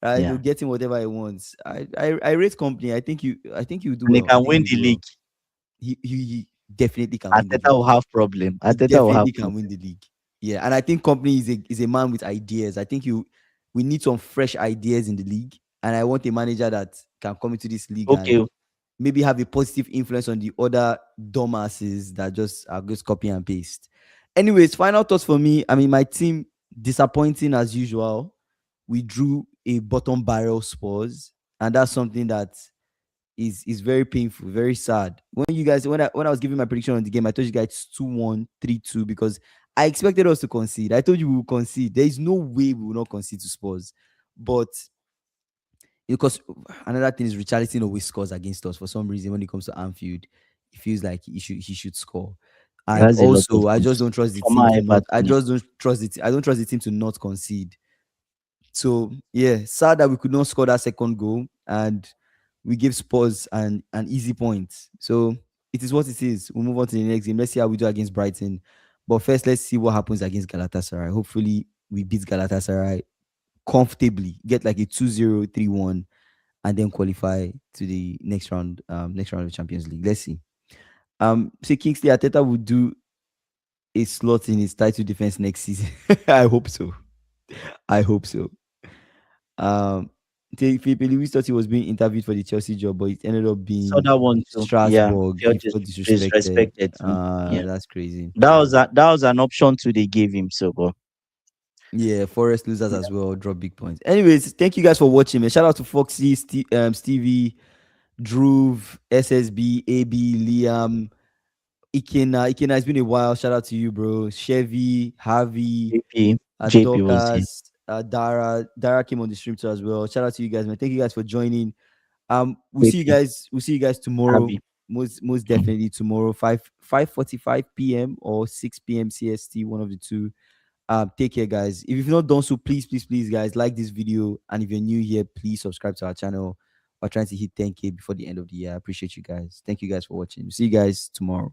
Right? They'll Yeah. get him whatever he wants. I rate company. I think you do And they well. I can think win you the do well. league. He definitely can win the Ateta league. will have problem. He Ateta will have definitely can problem. win the league. Yeah, and I think company is a man with ideas. I think we need some fresh ideas in the league, and I want a manager that can come into this league and Okay. maybe have a positive influence on the other dumbasses that just are just copy and paste. Anyways, final thoughts for me. I mean, my team disappointing as usual. We drew a bottom barrel Spurs, and that's something that is very painful, very sad. When I was giving my prediction on the game, I told you guys 2-1, 3-2 because I expected us to concede. I told you we will concede. There is no way we will not concede to Spurs. But because another thing is Richarlison always scores against us for some reason when it comes to Anfield. It feels like he should score. And That's a lot of also I just things. don't trust the team Former to not I Everton. just don't trust it. I don't trust the team to not concede. So yeah, sad that we could not score that second goal and we gave Spurs an easy point. So it is what it is. We'll move on to the next game. Let's see how we do against Brighton. But first, let's see what happens against Galatasaray. Hopefully, we beat Galatasaray comfortably, get like a 2-0, 3-1, and then qualify to the next round of Champions League. Let's see. Say Kingsley Ateta would do a slot in his title defense next season. I hope so. I hope so. Um, Felipe Luis thought he was being interviewed for the Chelsea job, but it ended up So being that one too. Yeah, Strasbourg. He felt felt disrespected. disrespected too. Yeah, That's crazy. that was an option too they gave him. So, but Yeah, Forest losers as well, drop big points. Anyways, thank you guys for watching, man. Shout out to Foxy, Stevie, Dhruv, SSB, AB, Liam, Ikena. Ikena, it's been a while. Shout out to you, bro. Chevy, Harvey, JP was there. Dorcas, Dara. Dara came on the stream too as well. Shout out to you guys, man. Thank you guys for joining. We'll see you JP, guys. We'll see you guys tomorrow. Harvey. Most definitely tomorrow, 5:45 p.m. or 6 p.m. CST, one of the two. Take care, guys. If you've not done so, please, guys, like this video. And if you're new here, please subscribe to our channel. We're trying to hit 10K before the end of the year. I appreciate you guys. Thank you guys for watching. See you guys tomorrow.